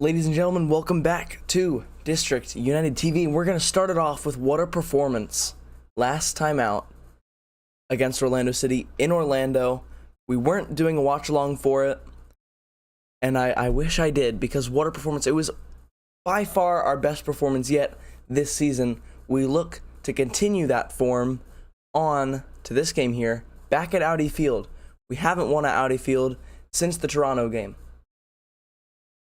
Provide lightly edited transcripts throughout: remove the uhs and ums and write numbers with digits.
Ladies and gentlemen, welcome back to District United TV. We're going to start it off with what a performance last time out against Orlando City in Orlando. We weren't doing a watch-along for it, and I wish I did, because what a performance. It was by far our best performance yet this season. We look to continue that form on to this game here, back at Audi Field. We haven't won at Audi Field since the Toronto game.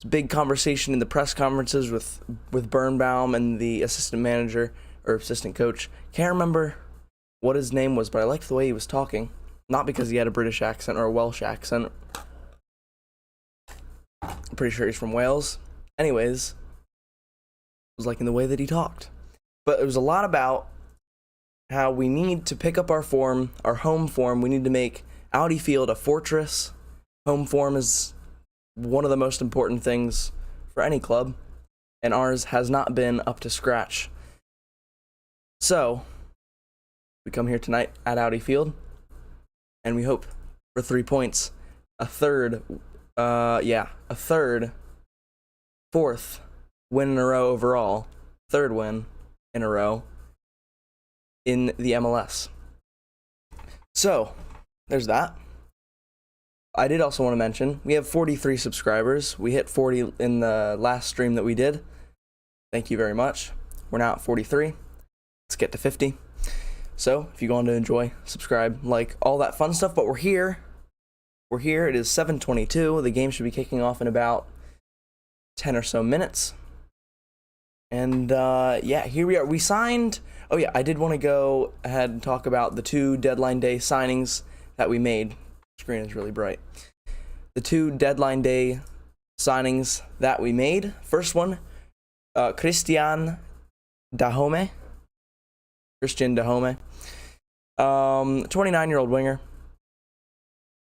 Big conversation in the press conferences with Birnbaum and the assistant manager or assistant coach. Can't remember what his name was, but I liked the way he was talking. Not because he had a British accent or a Welsh accent. I'm pretty sure he's from Wales. Anyways, I was liking the way that he talked. But it was a lot about how we need to pick up our form, our home form. We need to make Audi Field a fortress. Home form is one of the most important things for any club, and ours has not been up to scratch. So, we come here tonight at Audi Field, and we hope for 3 points. Fourth win in a row overall, third win in a row in the MLS. So, there's that. I did also want to mention, we have 43 subscribers. We hit 40 in the last stream that we did. Thank you very much. We're now at 43. Let's get to 50. So, if you go on to enjoy, subscribe, like, all that fun stuff. But we're here. We're here. It is 7:22. The game should be kicking off in about 10 or so minutes. And, yeah, here we are. We signed... Oh, yeah, I did want to go ahead and talk about the 2 deadline day signings that we made. Screen is really bright. The 2 deadline day signings that we made. First one, Christian Dahome. 29-year-old winger.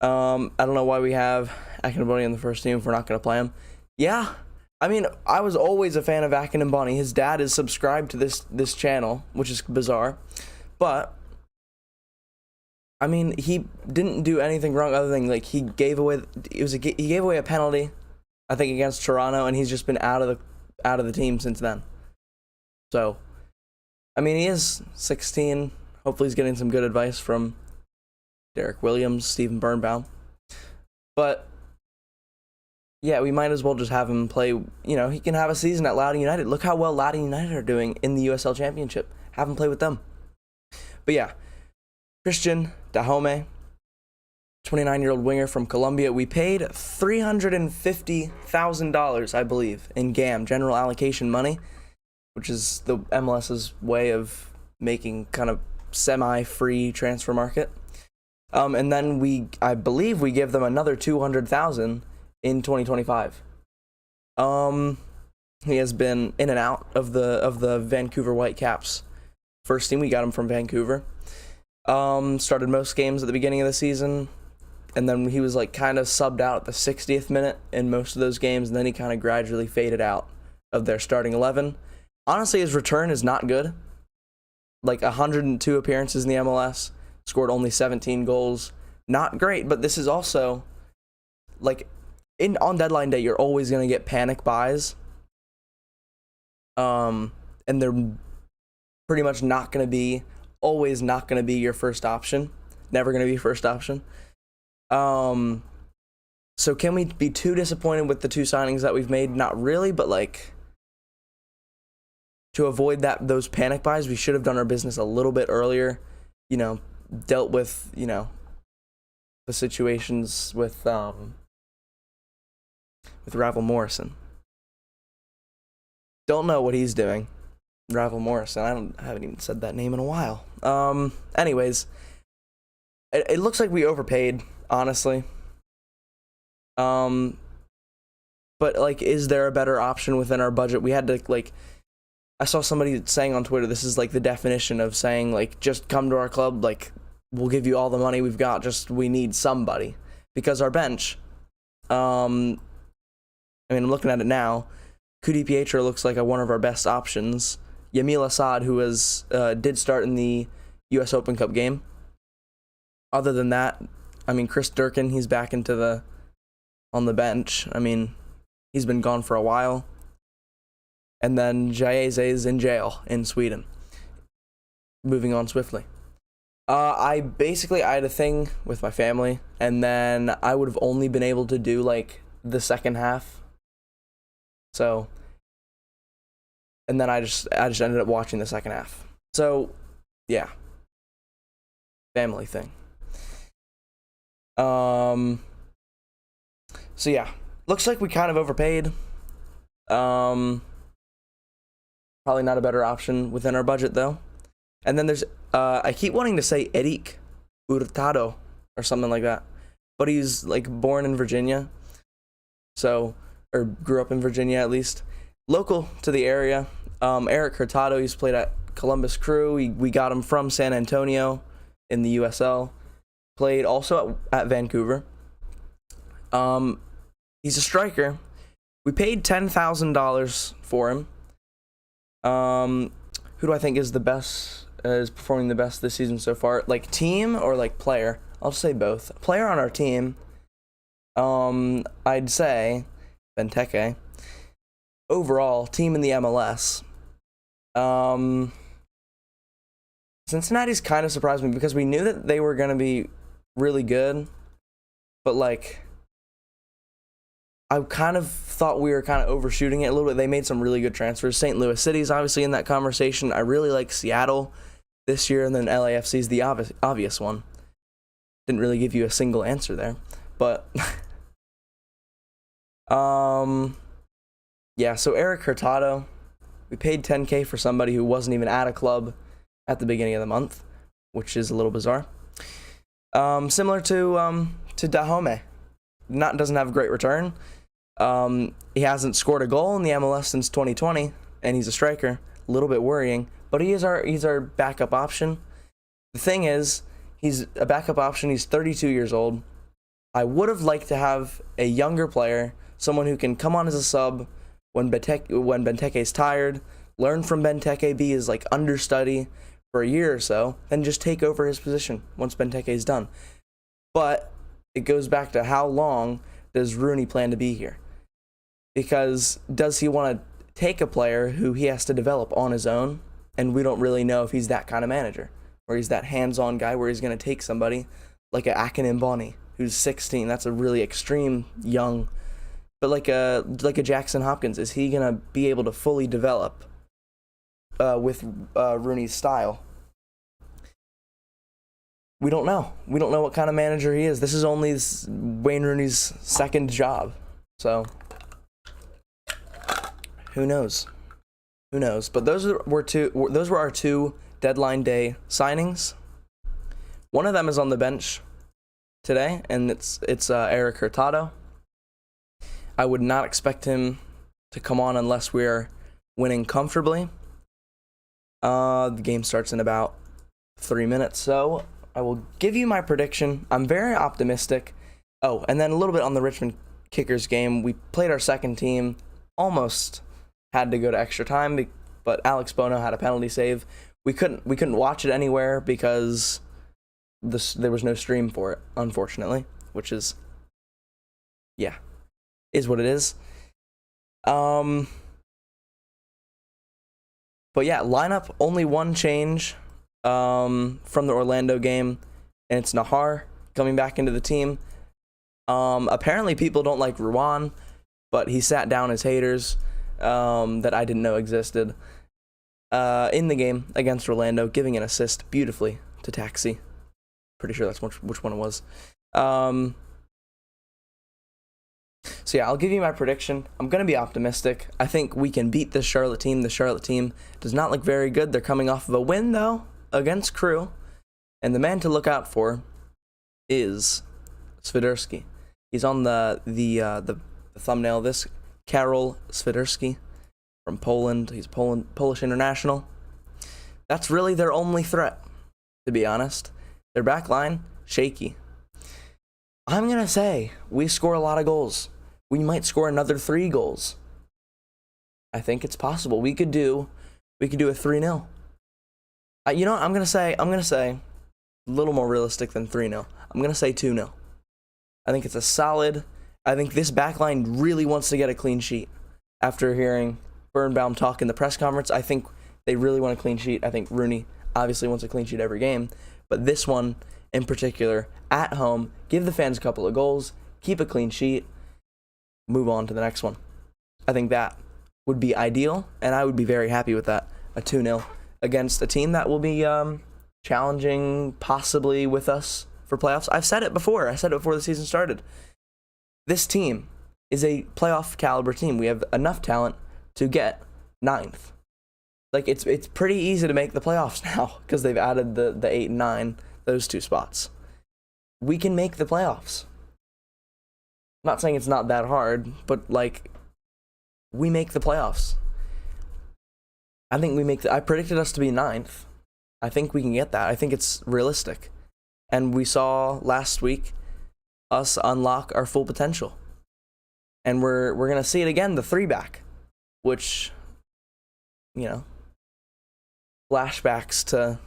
I don't know why we have Akinboni in the first team if we're not going to play him. Yeah, I mean, I was always a fan of Akinboni. His dad is subscribed to this channel, which is bizarre. But I mean, he didn't do anything wrong other than he gave away a penalty, I think, against Toronto, and he's just been out of the team since then. So, I mean, he is 16. Hopefully, he's getting some good advice from Derek Williams, Steven Birnbaum. But yeah, we might as well just have him play. You know, he can have a season at Loudoun United. Look how well Loudoun United are doing in the USL Championship. Have him play with them. But yeah. Christian Dahome, 29-year-old winger from Colombia. We paid $350,000, I believe, in GAM, general allocation money, which is the MLS's way of making kind of semi-free transfer market. And then I believe we give them another $200,000 in 2025. He has been in and out of the Vancouver Whitecaps first team. We got him from Vancouver. Started most games at the beginning of the season, and then he was kind of subbed out at the 60th minute in most of those games, and then he kind of gradually faded out of their starting 11. Honestly, his return is not good. 102 appearances in the MLS, scored only 17 goals. Not great, but this is also on deadline day, you're always going to get panic buys. And they're pretty much always not going to be your first option. Never going to be first option. So can we be too disappointed with the 2 signings that we've made? Not really, but to avoid those panic buys, we should have done our business a little bit earlier. You know, dealt with, the situations with Ravel Morrison. Don't know what he's doing. Ravel Morrison. I haven't even said that name in a while. Anyways, it looks like we overpaid, honestly. But is there a better option within our budget? We had to I saw somebody saying on Twitter, this is the definition of saying just come to our club, we'll give you all the money we've got, just we need somebody. Because our bench, I mean, I'm looking at it now. Kudi Pietro looks like one of our best options. Yamil Assad, who did start in the U.S. Open Cup game. Other than that, I mean, Chris Durkin, he's back on the bench. I mean, He's been gone for a while. And then Jaize is in jail in Sweden. Moving on swiftly. I had a thing with my family, and then I would have only been able to do like the second half. So, and then I just ended up watching the second half. So, yeah. Family thing. So yeah, looks like we kind of overpaid. Probably not a better option within our budget though. And then there's I keep wanting to say Eric Hurtado or something like that, but he's like born in Virginia, so, or grew up in Virginia at least, local to the area. Eric Hurtado, he's played at Columbus Crew. We got him from San Antonio in the USL. Played also at Vancouver. He's a striker. We paid $10,000 for him. Who do I think is the best, is performing the best this season so far? Like team or like player? I'll say both. Player on our team, I'd say Benteke. Overall, team in the MLS. Cincinnati's kind of surprised me because we knew that they were going to be really good, but like I kind of thought we were kind of overshooting it a little bit. They made some really good transfers. St. Louis City's obviously in that conversation. I really like Seattle this year, and then LAFC's the obvious one. Didn't really give you a single answer there, but yeah, so Eric Hurtado, we paid $10K for somebody who wasn't even at a club at the beginning of the month, which is a little bizarre. Similar to Dahome, doesn't have a great return. He hasn't scored a goal in the MLS since 2020, and he's a striker. A little bit worrying, but he's our backup option. The thing is, he's a backup option. He's 32 years old. I would have liked to have a younger player, someone who can come on as a sub when Benteke's tired, learn from Benteke, be his like understudy for a year or so, then just take over his position once Benteke's done. But it goes back to how long does Rooney plan to be here? Because does he want to take a player who he has to develop on his own? And we don't really know if he's that kind of manager, or he's that hands-on guy where he's going to take somebody like a Akin Mboni, who's 16. That's a really extreme young, but like a Jackson Hopkins. Is he going to be able to fully develop with Rooney's style? We don't know. We don't know what kind of manager he is. This is only Wayne Rooney's second job, so who knows? Who knows? But those were our two deadline day signings. One of them is on the bench today, and it's Eric Hurtado. I would not expect him to come on unless we're winning comfortably. The game starts in about 3 minutes, so I will give you my prediction. I'm very optimistic. Oh, and then a little bit on the Richmond Kickers game. We played our second team, almost had to go to extra time, but Alex Bono had a penalty save. We couldn't watch it anywhere because there was no stream for it, unfortunately, which is, yeah, is what it is. But yeah, lineup, only one change from the Orlando game, and it's Nahar coming back into the team. Apparently people don't like Ruan, but he sat down his haters that I didn't know existed in the game against Orlando, giving an assist beautifully to Taxi. Pretty sure that's which one it was. So yeah, I'll give you my prediction. I'm going to be optimistic. I think we can beat this Charlotte team. The Charlotte team does not look very good. They're coming off of a win, though, against Crew. And the man to look out for is Swiderski. He's on the thumbnail of this. Karol Swiderski from Poland. He's Polish international. That's really their only threat, to be honest. Their back line, shaky. I'm going to say we score a lot of goals. We might score another 3 goals. I think it's possible. We could do a 3-0. You know what? I'm going to say a little more realistic than 3-0. I'm going to say 2-0. I think it's a solid I think this backline really wants to get a clean sheet. After hearing Birnbaum talk in the press conference, I think they really want a clean sheet. I think Rooney obviously wants a clean sheet every game, but this one in particular, at home, give the fans a couple of goals, keep a clean sheet, move on to the next one. I think that would be ideal, and I would be very happy with that. A 2-0 against a team that will be challenging possibly with us for playoffs. I've said it before. I said it before the season started. This team is a playoff caliber team. We have enough talent to get 9th. Like, it's pretty easy to make the playoffs now because they've added the 8 and 9, those 2 spots. We can make the playoffs. I'm not saying it's not that hard, but like, we make the playoffs. I think I predicted us to be 9th. I think we can get that. I think it's realistic. And we saw last week us unlock our full potential. And we're going to see it again, the 3-back, which, you know, flashbacks to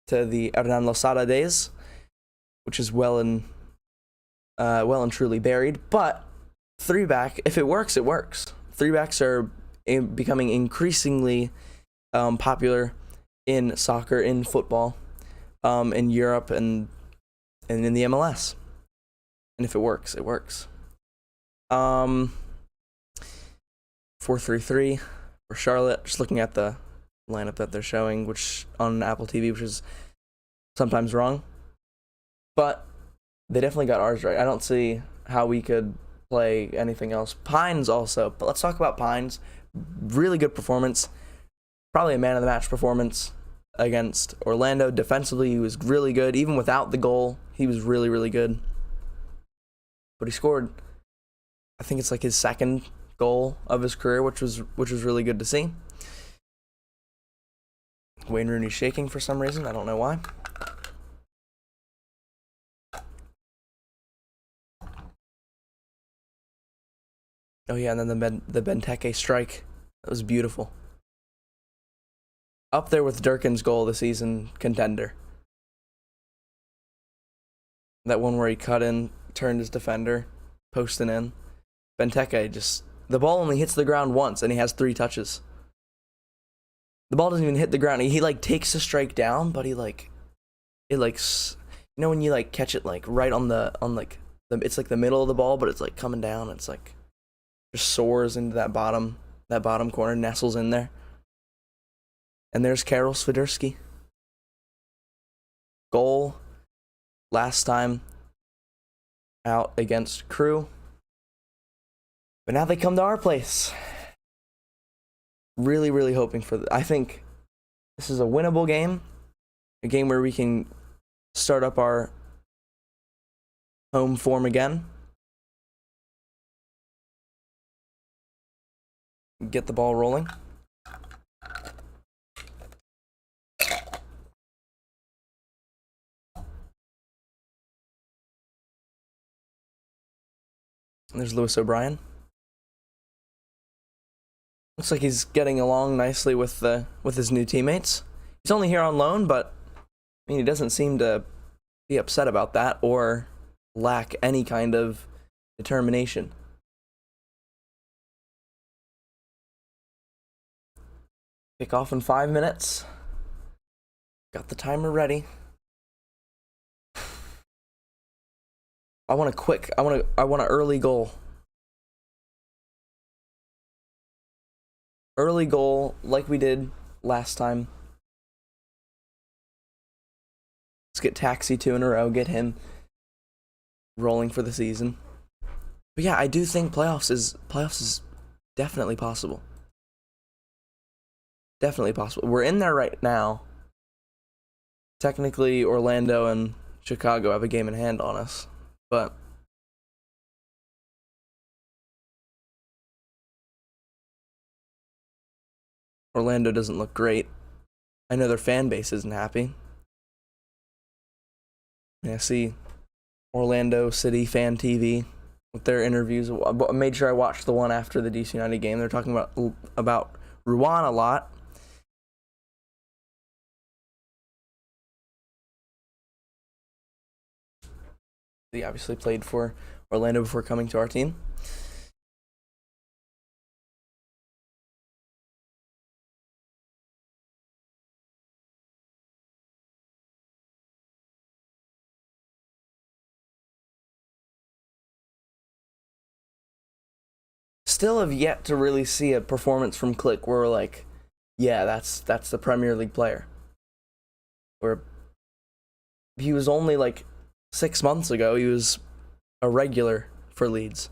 the Hernan Losada days, which is well and truly buried. But 3-back, if it works, it works. 3-backs are becoming increasingly popular in soccer, in football, in Europe, and in the MLS. And if it works, it works. 4-3-3 for Charlotte. Just looking at the lineup that they're showing, which on Apple TV, which is sometimes wrong, but they definitely got ours right. I don't see how we could play anything else. Pines also, but let's talk about Pines. Really good performance, probably a man of the match performance against Orlando. Defensively, he was really good. Even without the goal, he was really, really good. But he scored, I think it's like his 2nd goal of his career, which was really good to see. Wayne Rooney's shaking for some reason. I don't know why. Oh yeah, and then the Benteke strike. That was beautiful. Up there with Durkin's goal of the season contender. That one where he cut in, turned his defender, posting in. Benteke the ball only hits the ground once, and he has 3 touches. The ball doesn't even hit the ground. He like takes the strike down, but you know when you like catch it like right on it's like the middle of the ball, but it's like coming down. It's like just soars into that bottom corner, nestles in there. And there's Karol Swiderski. Goal last time out against Crew. But now they come to our place. Really, really hoping for I think this is a winnable game. A game where we can start up our home form again. Get the ball rolling. And there's Lewis O'Brien. Looks like he's getting along nicely with his new teammates. He's only here on loan, but I mean, he doesn't seem to be upset about that or lack any kind of determination. Kick off in 5 minutes. Got the timer ready. I want an early goal. Early goal like we did last time. Let's get Taxi 2 in a row, get him rolling for the season. But yeah, I do think playoffs is definitely possible. Definitely possible. We're in there right now. Technically, Orlando and Chicago have a game in hand on us, but Orlando doesn't look great. I know their fan base isn't happy. I see Orlando City Fan TV with their interviews. I made sure I watched the one after the DC United game. They're talking about Ruan a lot. He obviously played for Orlando before coming to our team. Still have yet to really see a performance from Click where we're like, yeah, that's the Premier League player. Where he was only like 6 months ago, he was a regular for Leeds.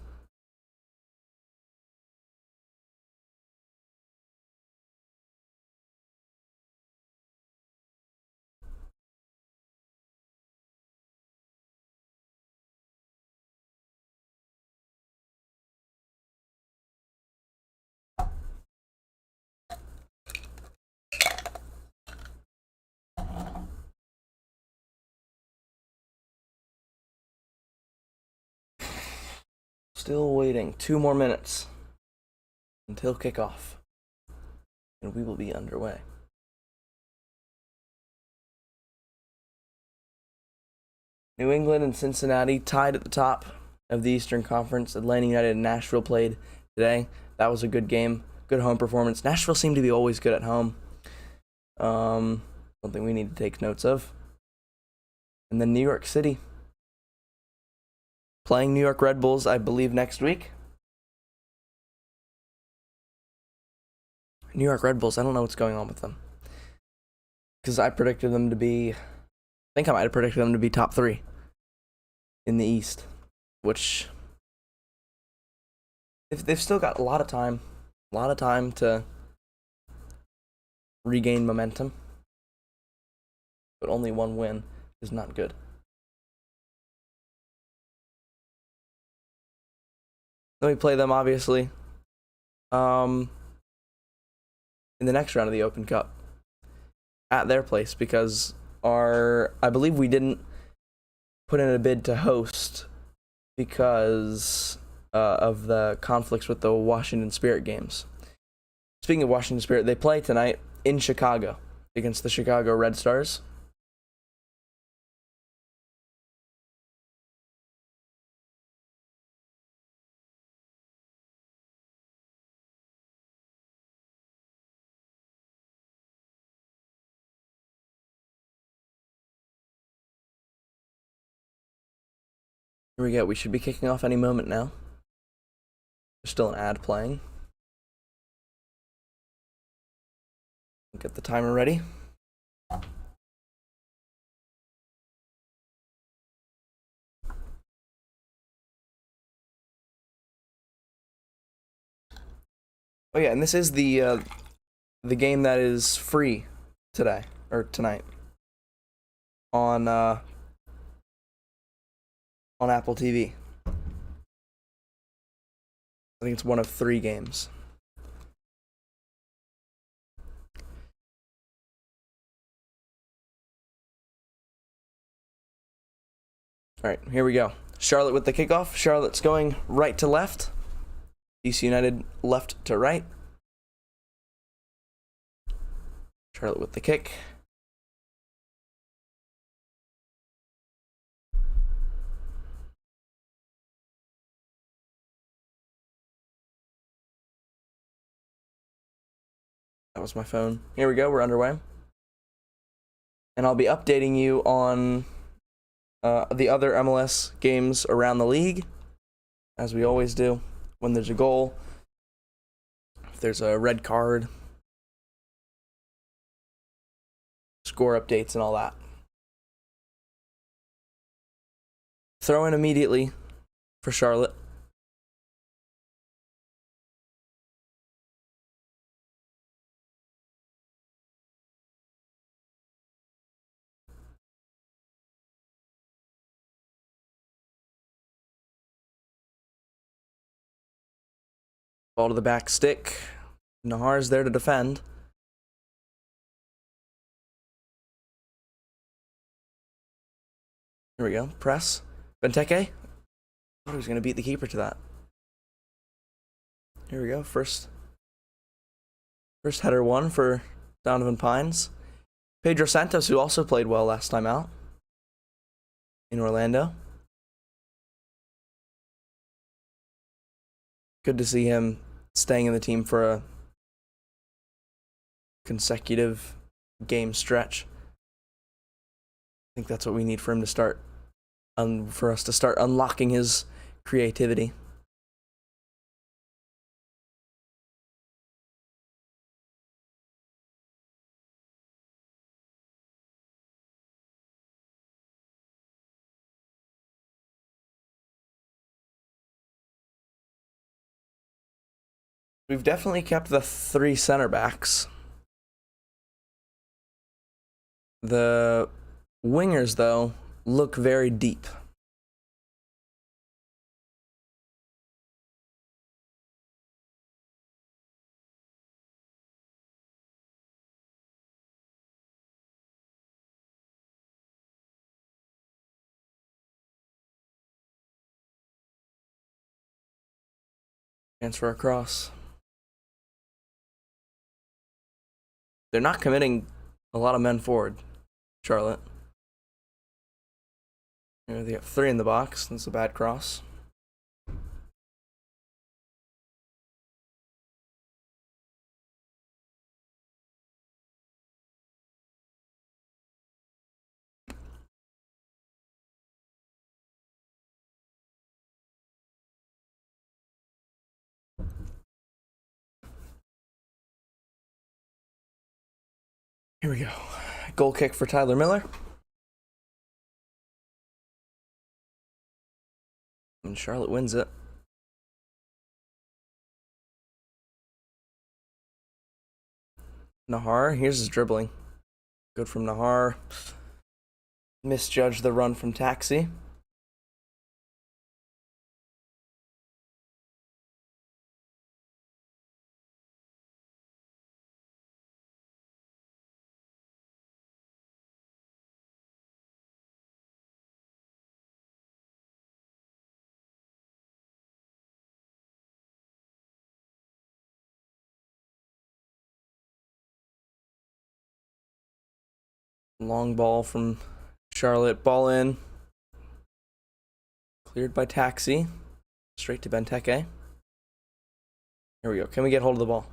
Still waiting 2 more minutes until kickoff, and we will be underway. New England and Cincinnati tied at the top of the Eastern Conference. Atlanta United and Nashville played today. That was a good game, good home performance. Nashville seemed to be always good at home. Something we need to take notes of. And then New York City playing New York Red Bulls, I believe, next week. New York Red Bulls, I don't know what's going on with them. Because I predicted them to be, I think I might have predicted them to be top 3 in the East, which they've still got a lot of time to regain momentum. But only 1 win is not good. Then we play them, obviously, in the next round of the Open Cup at their place, because I believe we didn't put in a bid to host because of the conflicts with the Washington Spirit games. Speaking of Washington Spirit, they play tonight in Chicago against the Chicago Red Stars. Here we go. We should be kicking off any moment now. There's still an ad playing. Get the timer ready. Oh yeah, and this is the game that is free today or tonight on Apple TV. I think it's one of 3 games. All right, here we go. Charlotte with the kickoff. Charlotte's going right to left. DC United left to right. Charlotte with the kick. That was my phone. Here we go. We're underway. And I'll be updating you on the other MLS games around the league, as we always do. When there's a goal, if there's a red card, score updates, and all that. Throw in immediately for Charlotte. Ball to the back stick. Nahar's there to defend. Here we go. Press. Benteke. Thought he was going to beat the keeper to that. Here we go. First header one for Donovan Pines. Pedro Santos, who also played well last time out in Orlando. good to see him staying in the team for a consecutive game stretch. I think that's what we need for him to start, for us to start unlocking his creativity. We've definitely kept the 3 center backs. The wingers, though, look very deep. Transfer across. They're not committing a lot of men forward, Charlotte. They have 3 in the box. That's a bad cross. Here we go. Goal kick for Tyler Miller. And Charlotte wins it. Nahar, here's his dribbling. Good from Nahar. Misjudged the run from Taxi. Long ball from Charlotte. Ball in. Cleared by Taxi. Straight to Benteke. Here we go. Can we get hold of the ball?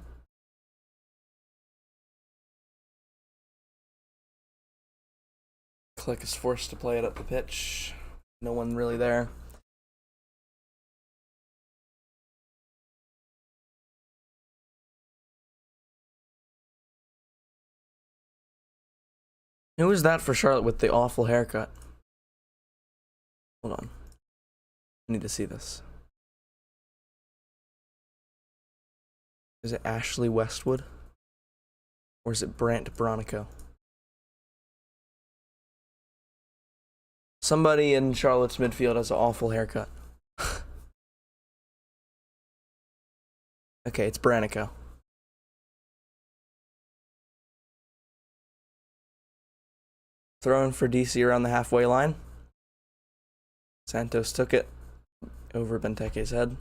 Click is forced to play it up the pitch. No one really there. Who is that for Charlotte with the awful haircut? Hold on. I need to see this. Is it Ashley Westwood? Or is it Brant Bronico? Somebody in Charlotte's midfield has an awful haircut. Okay, it's Branico. Thrown for DC around the halfway line. Santos took it over Benteke's head.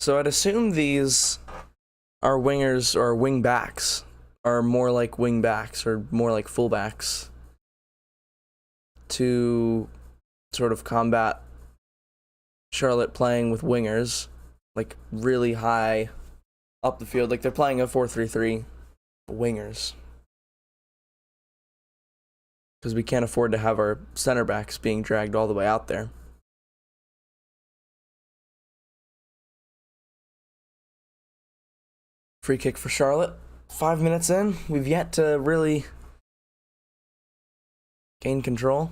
So I'd assume these are wingers or wing backs, are more like wing backs or more like fullbacks to sort of combat Charlotte playing with wingers, like really high up the field. Like they're playing a 4-3-3 wingers. Because we can't afford to have our center backs being dragged all the way out there. Free kick for Charlotte. 5 minutes in, we've yet to really gain control.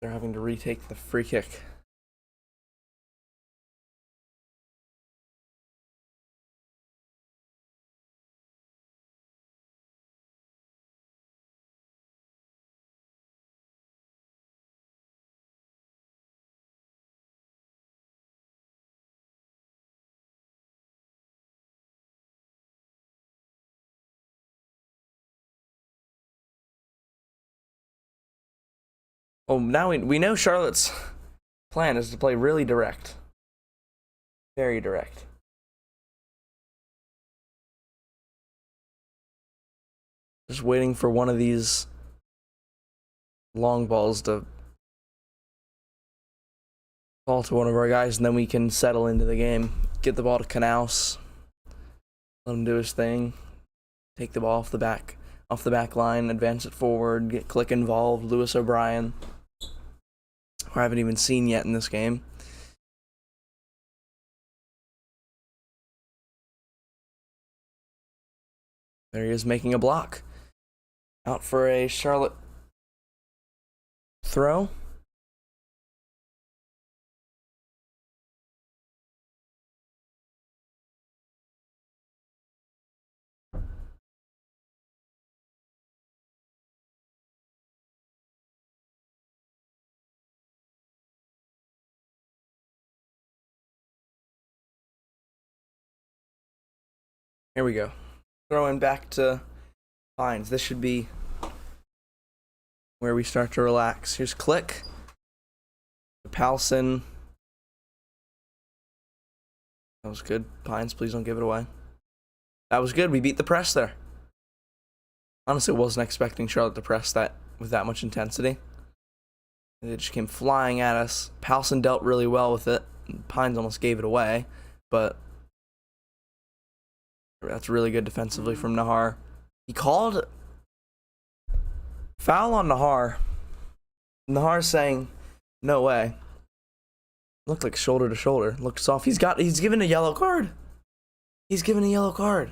They're having to retake the free kick. Well, now we know Charlotte's plan is to play really direct. Very direct. Just waiting for one of these long balls to fall to one of our guys, and then we can settle into the game. Get the ball to Knaus. Let him do his thing. Take the ball off the back line, advance it forward, get Click involved. Lewis O'Brien, who I haven't even seen yet in this game. There he is making a block. Out for a Charlotte throw. Here we go. Throwing back to Pines. This should be where we start to relax. Here's Click. Palson. That was good. Pines, please don't give it away. That was good. We beat the press there. Honestly, wasn't expecting Charlotte to press that with that much intensity. They just came flying at us. Palson dealt really well with it. Pines almost gave it away, but that's really good defensively from Nahar. He called foul on Nahar. Nahar's saying, no way. Looked like shoulder to shoulder. Looked soft. He's given a yellow card. He's given a yellow card.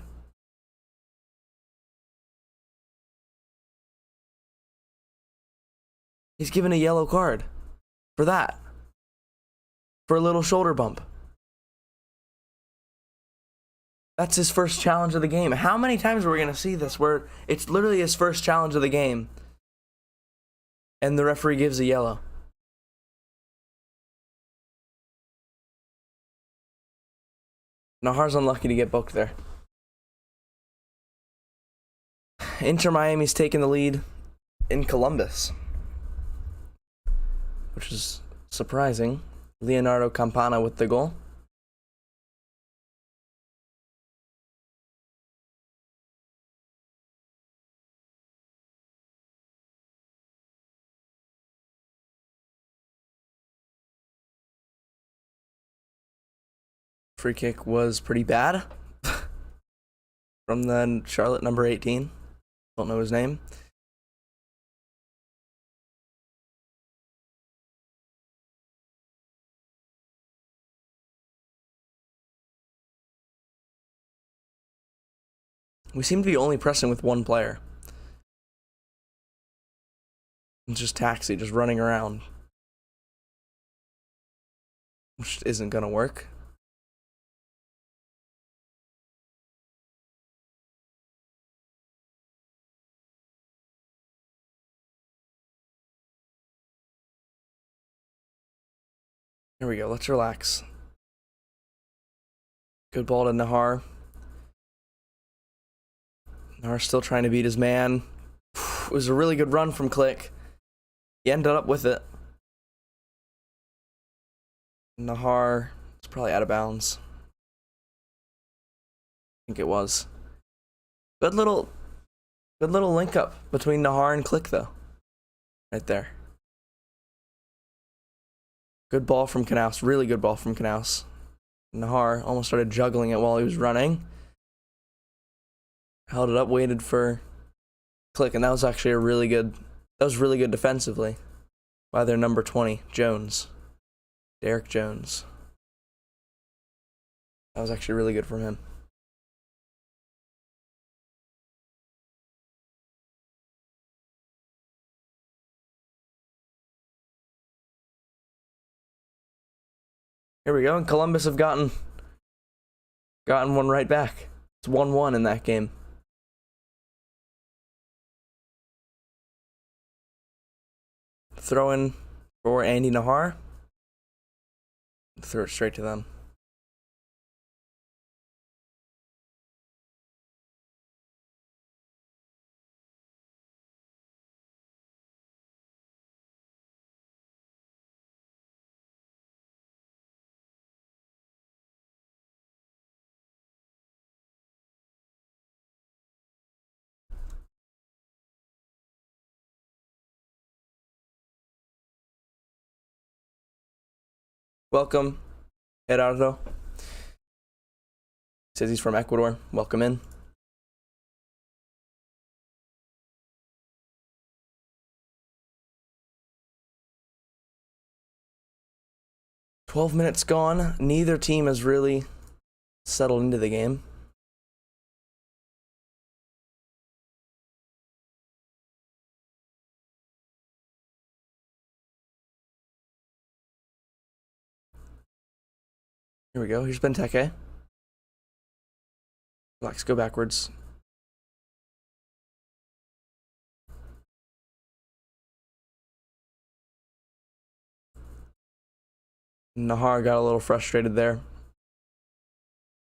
He's given a yellow card for that. For a little shoulder bump. That's his first challenge of the game. How many times are we going to see this where it's literally his first challenge of the game and the referee gives a yellow? Nahar's unlucky to get booked there. Inter Miami's taking the lead in Columbus, which is surprising. Leonardo Campana with the goal. Free kick was pretty bad from the Charlotte number 18. Don't know his name. We seem to be only pressing with one player. It's just Taxi, just running around. Which isn't gonna work. Here we go, let's relax. Good ball to Nahar. Nahar's still trying to beat his man. It was a really good run from Click. He ended up with it. Nahar is probably out of bounds. I think it was. Good little link up between Nahar and Click though. Right there. Good ball from Knaus. Really good ball from Knaus. Nahar almost started juggling it while he was running. Held it up, waited for Click, and that was actually really good defensively by their number 20, Jones. Derek Jones. That was actually really good from him. Here we go, and Columbus have gotten one right back. It's 1-1 in that game. Throw in for Andy Nahar. Throw it straight to them. Welcome, Gerardo. Says he's from Ecuador. Welcome in. "12 minutes gone. Neither team has really settled into the game. Here we go. Here's Benteke. Blacks go backwards. Nahar got a little frustrated there.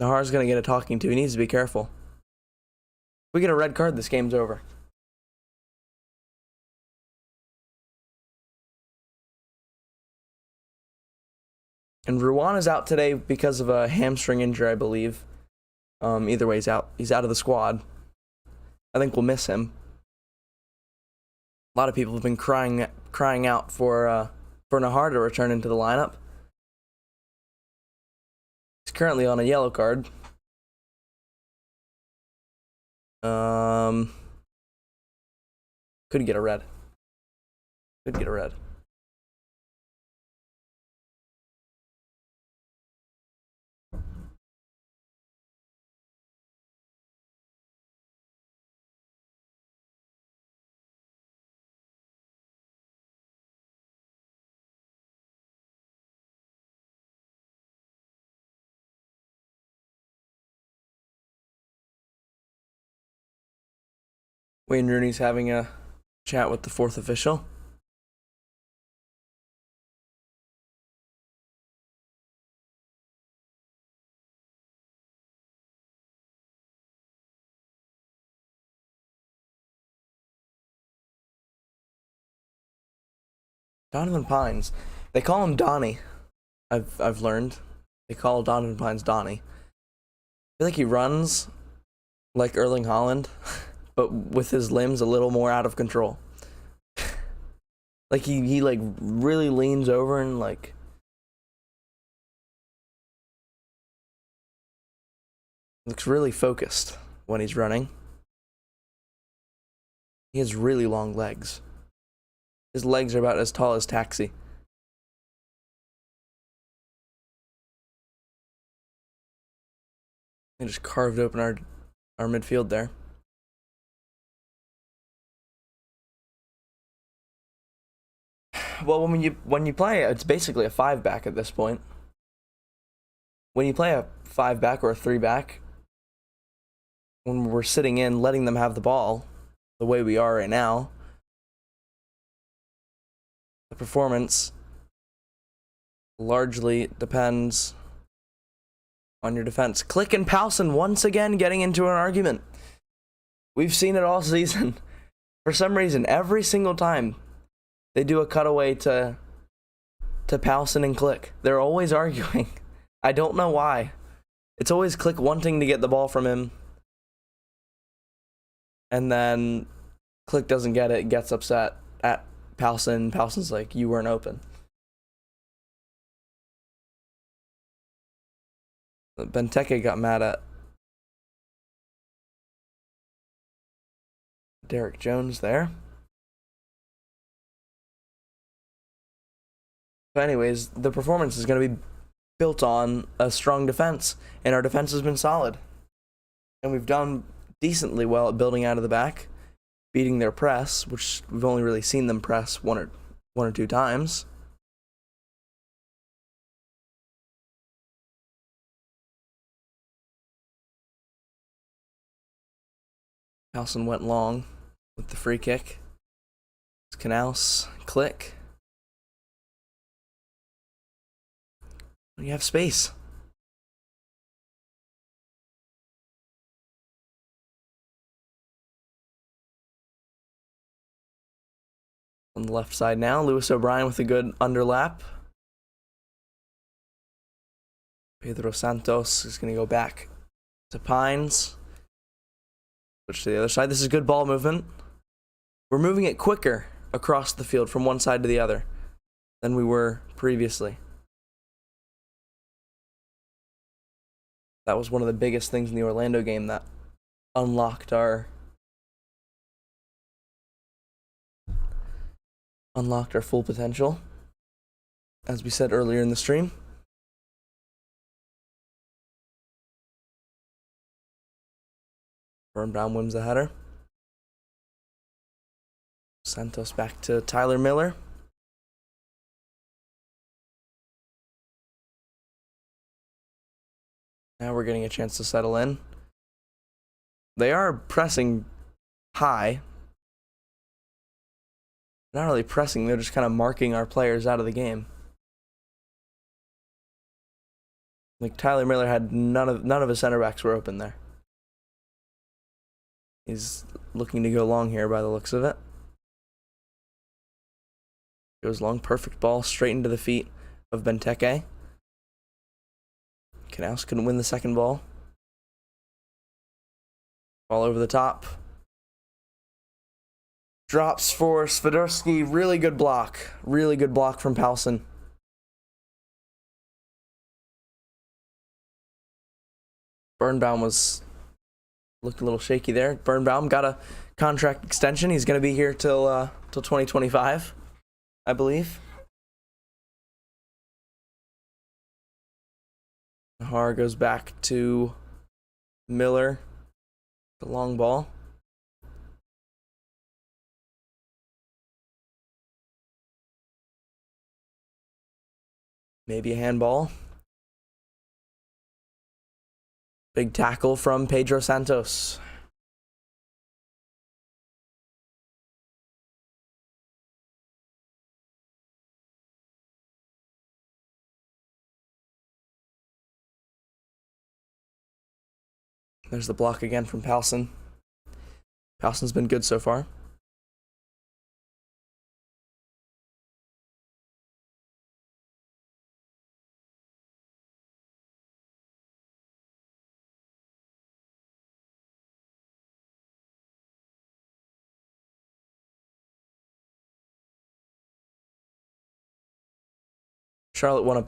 Nahar's going to get a talking to. He needs to be careful. If we get a red card, this game's over. And Ruan is out today because of a hamstring injury, I believe. Either way, he's out. He's out of the squad. I think we'll miss him. A lot of people have been crying out for Nahar to return into the lineup. He's currently on a yellow card. Could get a red. Could get a red. Wayne Rooney's having a chat with the fourth official. Donovan Pines. They call him Donnie. I've learned. They call Donovan Pines Donnie. I feel like he runs like Erling Haaland, but with his limbs a little more out of control. Like he like really leans over and like looks really focused when he's running. He has really long legs. His legs are about as tall as Taxi. They just carved open our midfield there. Well, when you play, it's basically a 5-back at this point. When you play a 5-back or a 3-back, when we're sitting in, letting them have the ball, the way we are right now, the performance largely depends on your defense. Click and Powson once again getting into an argument. We've seen it all season. For some reason, every single time they do a cutaway to Powson and Click, they're always arguing. I don't know why. It's always Click wanting to get the ball from him, and then Click doesn't get it, gets upset at Powson. Powson's like, "You weren't open." Benteke got mad at Derek Jones there. But anyways, the performance is going to be built on a strong defense, and our defense has been solid. And we've done decently well at building out of the back, beating their press, which we've only really seen them press one or two times. Nelson went long with the free kick. It's Canals, Click. You have space. On the left side now, Lewis O'Brien with a good underlap. Pedro Santos is going to go back to Pines. Switch to the other side. This is good ball movement. We're moving it quicker across the field from one side to the other than we were previously. That was one of the biggest things in the Orlando game that unlocked our full potential, as we said earlier in the stream. Birnbaum wins the header. Santos back to Tyler Miller. Now we're getting a chance to settle in. They are pressing high. Not really pressing, they're just kind of marking our players out of the game. Like Tyler Miller had none of his center backs were open there. He's looking to go long here by the looks of it. Goes long, perfect ball, straight into the feet of Benteke. Knaus couldn't win the second ball. Ball over the top. Drops for Swiderski. Really good block. Really good block from Paulson. Birnbaum looked a little shaky there. Birnbaum got a contract extension. He's going to be here till 2025, I believe. Nahar goes back to Miller. The long ball. Maybe a handball. Big tackle from Pedro Santos. There's the block again from Paulson. Paulson's been good so far. Charlotte won a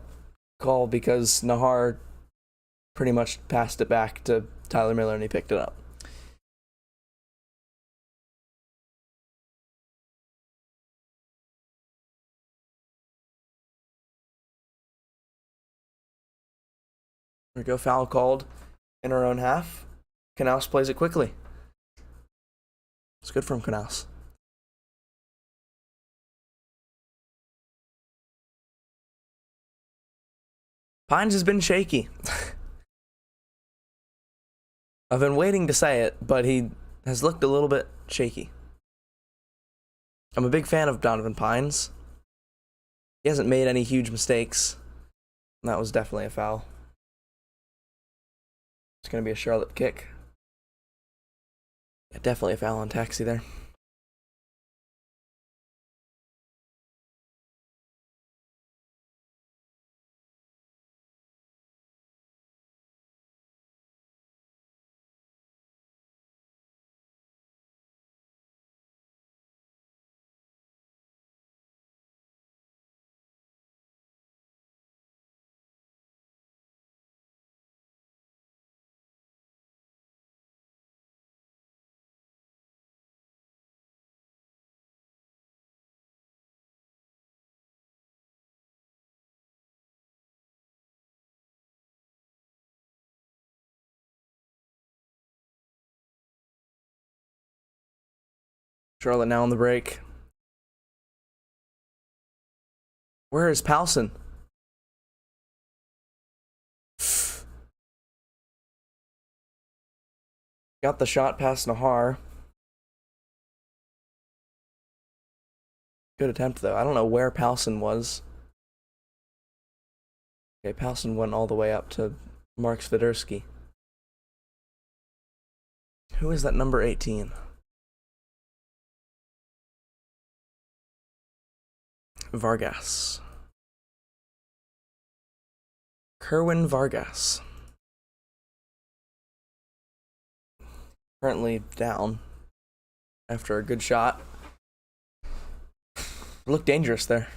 call because Nahar pretty much passed it back to Tyler Miller and he picked it up. There we go, foul called in our own half. Knaus plays it quickly. It's good from Knaus. Pines has been shaky. I've been waiting to say it, but he has looked a little bit shaky. I'm a big fan of Donovan Pines. He hasn't made any huge mistakes. And that was definitely a foul. It's going to be a Charlotte kick. Yeah, definitely a foul on Taxi there. Charlotte now on the break. Where is Paulson? Got the shot past Nahar. Good attempt, though. I don't know where Paulson was. Okay, Paulson went all the way up to Mark Swiderski. Who is that number 18? Vargas. Kerwin Vargas. Currently down after a good shot. Looked dangerous there.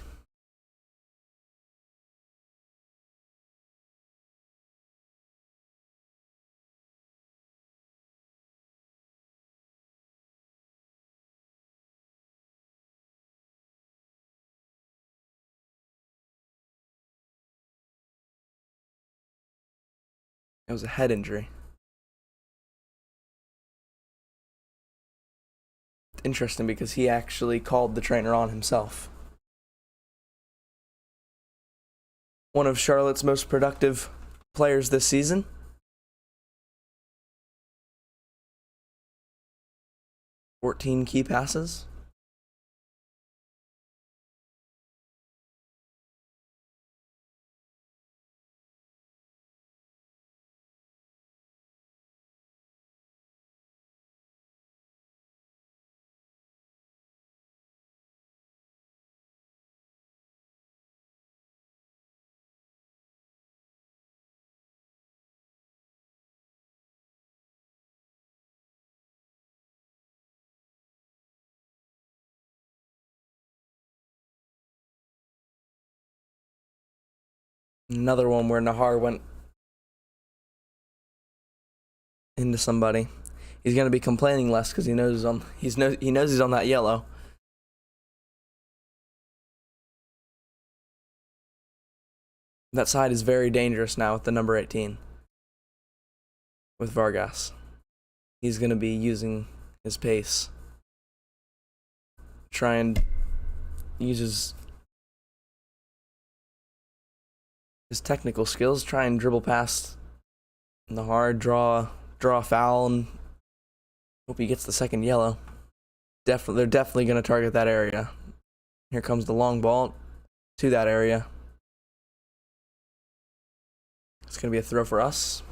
It was a head injury. Interesting because he actually called the trainer on himself. One of Charlotte's most productive players this season. "14 key passes. Another one where Nahar went into somebody. He's gonna be complaining less because he knows he's on that yellow. That side is very dangerous now with the number 18. With Vargas. He's gonna be using his pace. Try and use his technical skills, try and dribble past Nahar, draw a foul, and hope he gets the second yellow. They're definitely going to target that area. Here comes the long ball to that area. It's going to be a throw for us.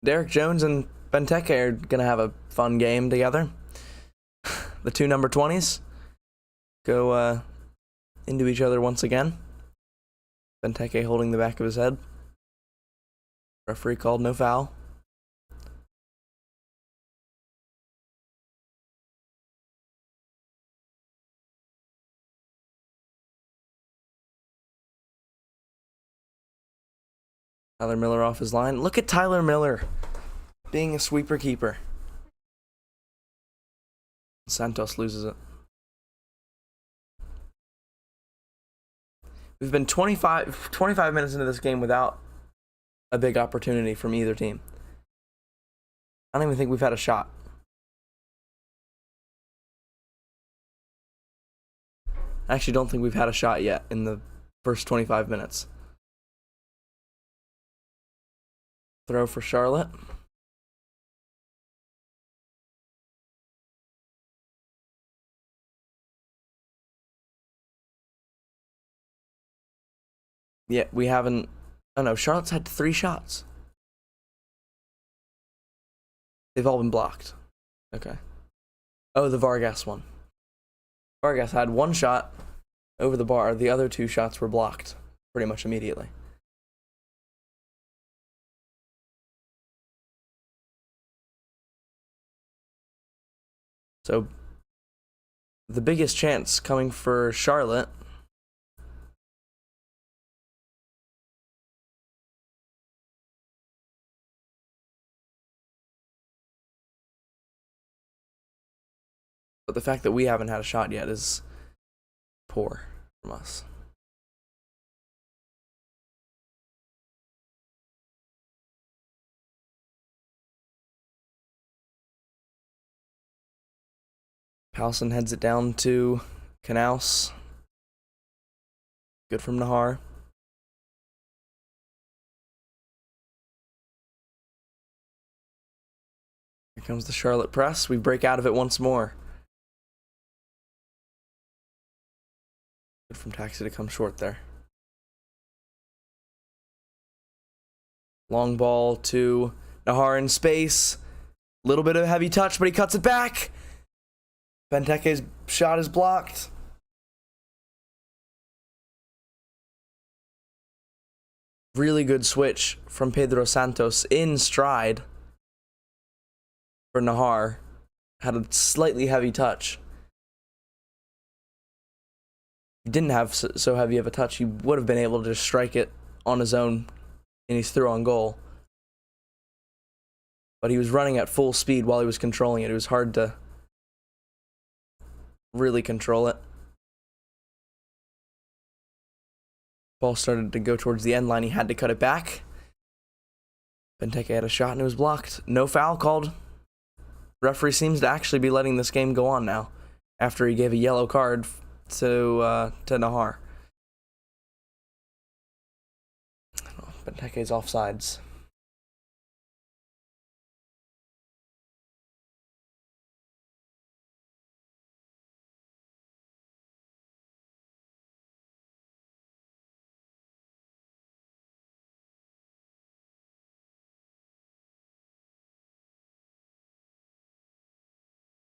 Derek Jones and Benteke are going to have a fun game together. The two number 20s go into each other once again. Benteke holding the back of his head. Referee called no foul. Tyler Miller off his line. Look at Tyler Miller being a sweeper keeper. Santos loses it. We've been 25 minutes into this game without a big opportunity from either team. I don't even think we've had a shot. I actually don't think we've had a shot yet in the first 25 minutes. Throw for Charlotte. Yeah, we haven't. Oh no, Charlotte's had 3 shots. They've all been blocked. Okay. Oh, the Vargas one. Vargas had 1 shot over the bar. The other 2 shots were blocked pretty much immediately. So, the biggest chance coming for Charlotte. But the fact that we haven't had a shot yet is poor from us. Powelson heads it down to Knaus. Good from Nahar. Here comes the Charlotte press. We break out of it once more. Good from Taxi to come short there. Long ball to Nahar in space. Little bit of heavy touch, but he cuts it back. Benteke's shot is blocked. Really good switch from Pedro Santos in stride for Nahar. Had a slightly heavy touch. he didn't have so heavy of a touch, he would have been able to just strike it on his own, and he's through on goal. But he was running at full speed while he was controlling it. It was hard to really control it. Ball started to go towards the end line. He had to cut it back. Benteke had a shot and it was blocked. No foul called. Referee seems to actually be letting this game go on now after he gave a yellow card to Nahar. Benteke's offsides.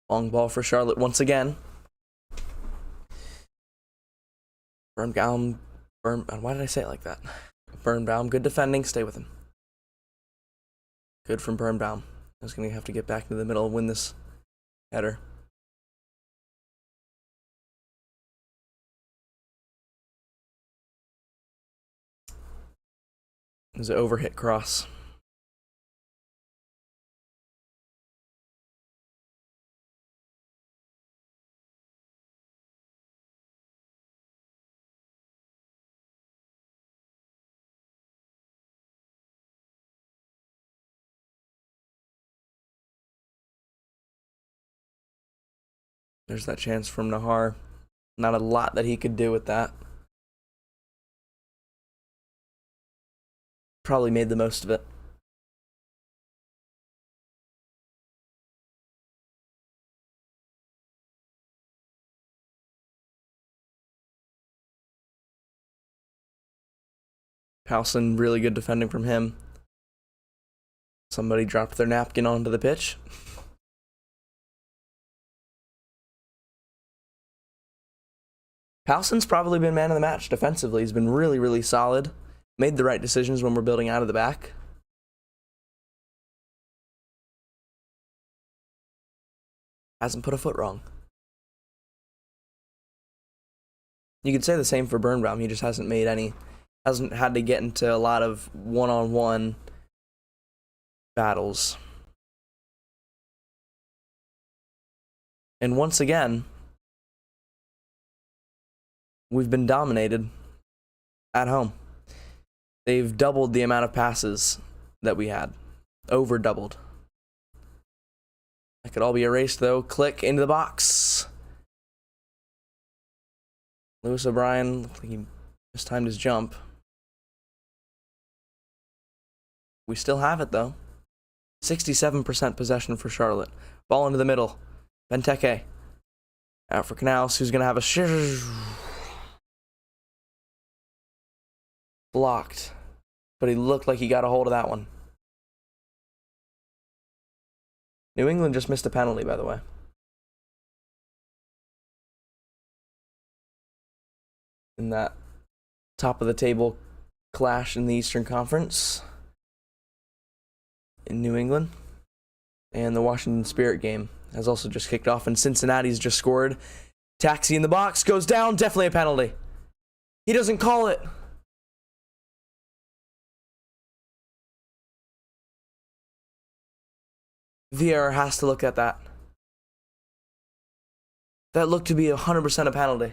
Long ball for Charlotte once again. Birnbaum, why did I say it like that? Birnbaum, good defending, stay with him. Good from Birnbaum. I was going to have to get back into the middle and win this header. It was an overhit cross. There's that chance from Nahar. Not a lot that he could do with that. Probably made the most of it. Powson, really good defending from him. Somebody dropped their napkin onto the pitch. Powson's probably been man of the match defensively. He's been really, really solid. Made the right decisions when we're building out of the back. Hasn't put a foot wrong. You could say the same for Birnbaum. He just hasn't had to get into a lot of one-on-one battles. And once again, we've been dominated at home. They've doubled the amount of passes that we had. Over doubled. That could all be erased though. Click into the box. Lewis O'Brien, looked like he mistimed his jump. We still have it though. 67% possession for Charlotte. Ball into the middle. Benteke. Out for Canals, who's going to have a blocked. But he looked like he got a hold of that one. New England just missed a penalty, by the way. In that top of the table clash in the Eastern Conference in New England. And the Washington Spirit game has also just kicked off, and Cincinnati's just scored. Taxi in the box, goes down, definitely a penalty. He doesn't call it. VAR has to look at that. That looked to be 100% a penalty.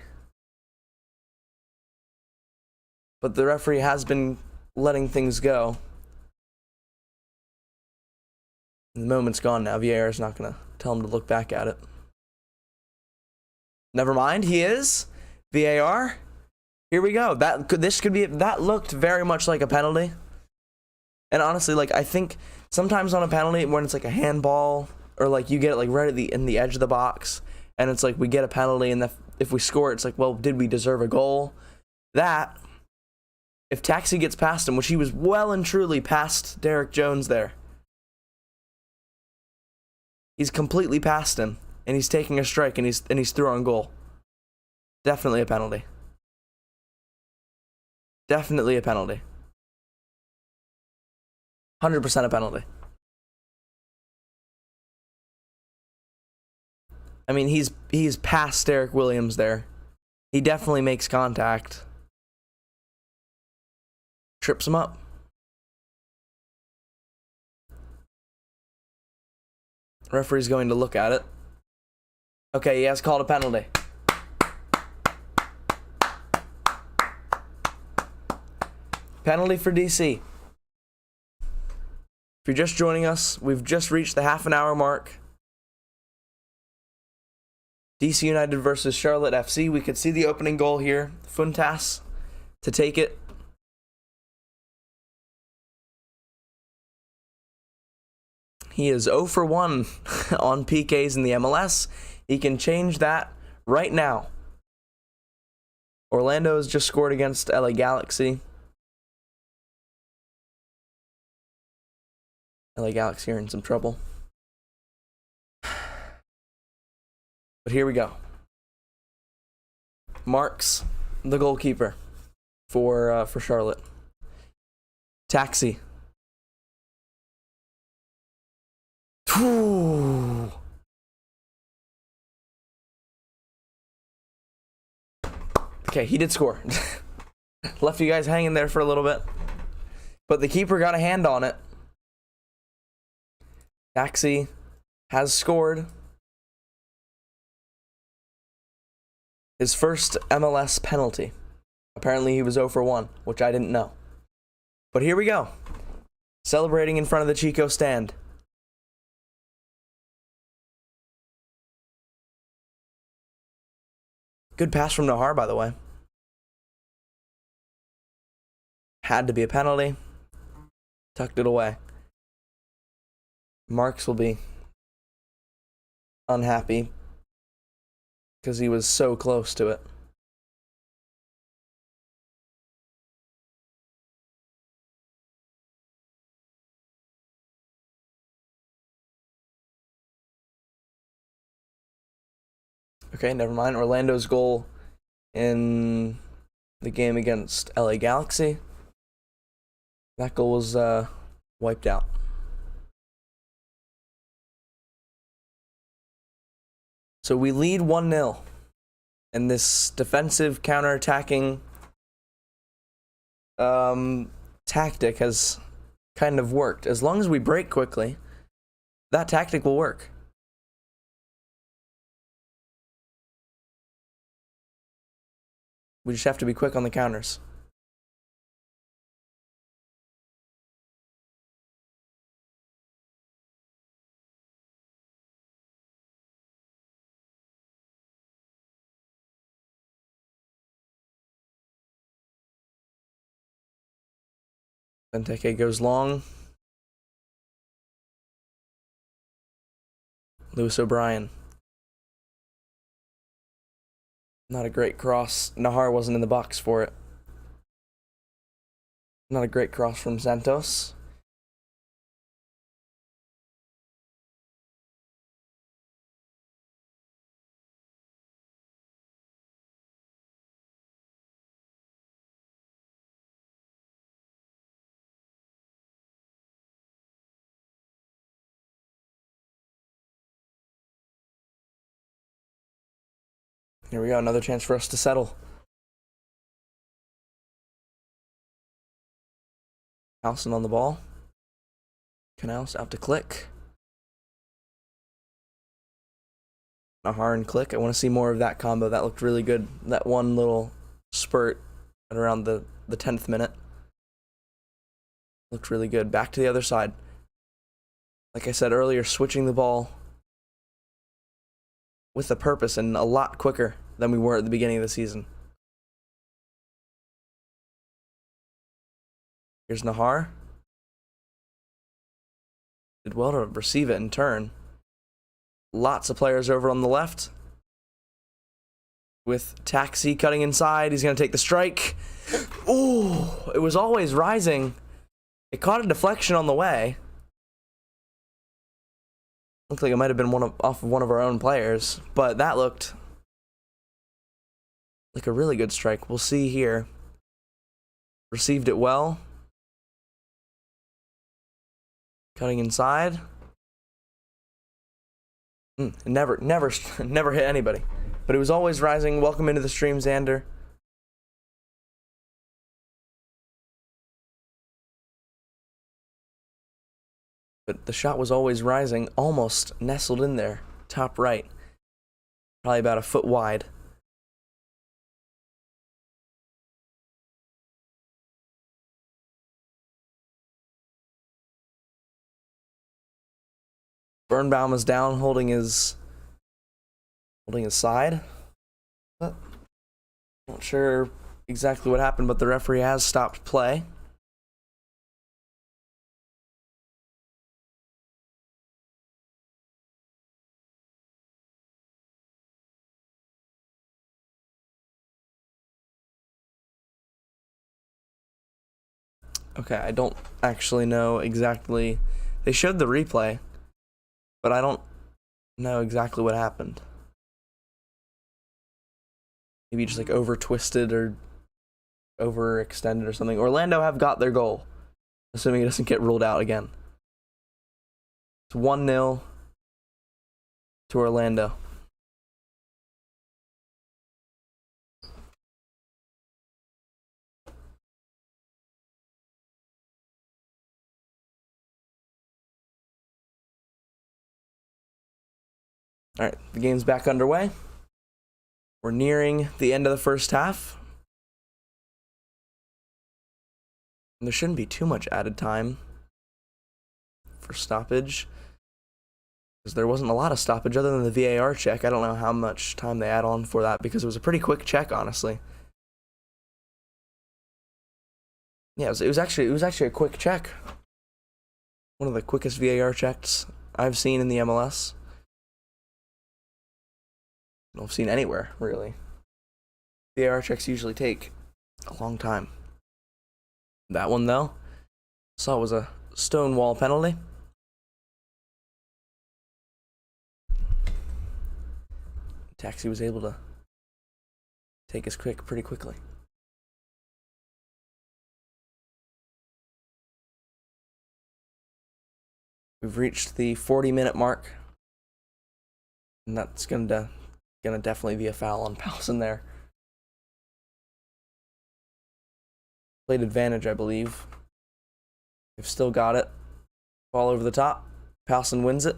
But the referee has been letting things go. The moment's gone now. VAR is not going to tell him to look back at it. Never mind, he is. VAR. Here we go. That looked very much like a penalty. And honestly, like, I think sometimes on a penalty when it's like a handball or like you get it like right at in the edge of the box and it's like we get a penalty and if we score it's like, well, did we deserve a goal? That if Taxi gets past him, which he was well and truly past Derek Jones there. He's completely past him and he's taking a strike and he's through on goal. Definitely a penalty. Definitely a penalty. 100% a penalty. I mean, he's past Derek Williams there. He definitely makes contact. Trips him up. Referee's going to look at it. Okay, he has called a penalty. Penalty for DC. If you're just joining us, we've just reached the half-an-hour mark. DC United versus Charlotte FC. We could see the opening goal here. Funtas to take it. He is 0 for 1 on PKs in the MLS. He can change that right now. Orlando has just scored against LA Galaxy. LA Galaxy are in some trouble. But here we go. Marks, the goalkeeper for Charlotte. Taxi. Whew. Okay, he did score. Left you guys hanging there for a little bit. But the keeper got a hand on it. Taxi has scored his first MLS penalty. Apparently he was 0 for 1, which I didn't know. But here we go. Celebrating in front of the Chico stand. Good pass from Nahar, by the way. Had to be a penalty. Tucked it away. Marks will be unhappy because he was so close to it. Okay, never mind. Orlando's goal in the game against LA Galaxy. That goal was wiped out. So we lead 1-0. And this defensive counter-attacking tactic has kind of worked. As long as we break quickly, that tactic will work. We just have to be quick on the counters. Benteke goes long. Lewis O'Brien. Not a great cross. Nahar wasn't in the box for it. Not a great cross from Santos. Here we go, another chance for us to settle. Halson on the ball. Canals out to Click. Nahar and Click. I want to see more of that combo. That looked really good. That one little spurt at around the 10th minute. Looked really good. Back to the other side. Like I said earlier, switching the ball with a purpose and a lot quicker than we were at the beginning of the season. Here's Nahar. Did well to receive it and turn. Lots of players over on the left. With Taxi cutting inside. He's going to take the strike. Ooh, it was always rising. It caught a deflection on the way. Looked like it might have been off of one of our own players, but that looked like a really good strike. We'll see here. Received it well. Cutting inside. Never hit anybody. but it was always rising. Welcome into the stream, Xander. But the shot was always rising, almost nestled in there, top right. Probably about a foot wide. Birnbaum is down, holding his side. But not sure exactly what happened, but the referee has stopped play. Okay, I don't actually know exactly. They showed the replay, but I don't know exactly what happened. Maybe just like over twisted or overextended or something. Orlando have got their goal, assuming it doesn't get ruled out again. It's 1-0 to Orlando. All right, the game's back underway. We're nearing the end of the first half. And there shouldn't be too much added time for stoppage, because there wasn't a lot of stoppage other than the VAR check. I don't know how much time they add on for that, because it was a pretty quick check, honestly. Yeah, it was actually a quick check. One of the quickest VAR checks I've seen in the MLS. I've seen anywhere, really. VAR checks usually take a long time. That one, though, saw it was a stonewall penalty. Taxi was able to take his kick pretty quickly. We've reached the 40-minute mark, and that's gonna definitely be a foul on Powson there. Played advantage, I believe. They've still got it. Ball over the top. Powson wins it.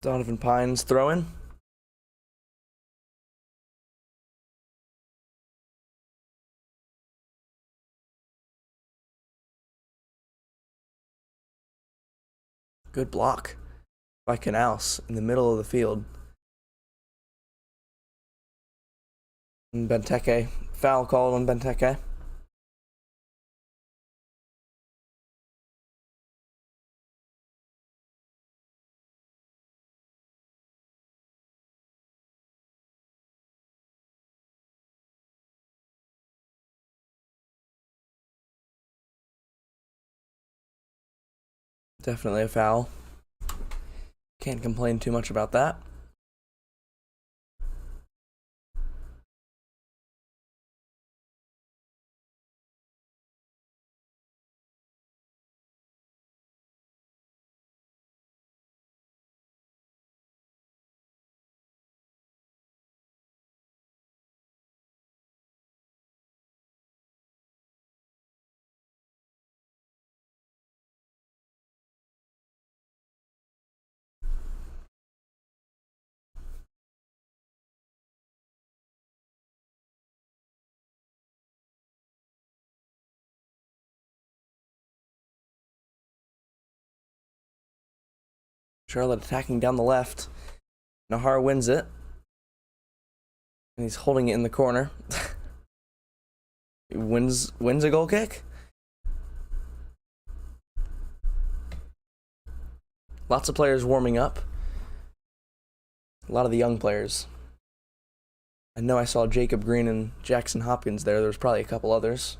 Donovan Pines throwing. Good block by Canals in the middle of the field. And Benteke, foul called on Benteke. Definitely a foul. Can't complain too much about that. Charlotte attacking down the left. Nahar wins it. And he's holding it in the corner. He wins a goal kick. Lots of players warming up. A lot of the young players. I know I saw Jacob Green and Jackson Hopkins there. There was probably a couple others.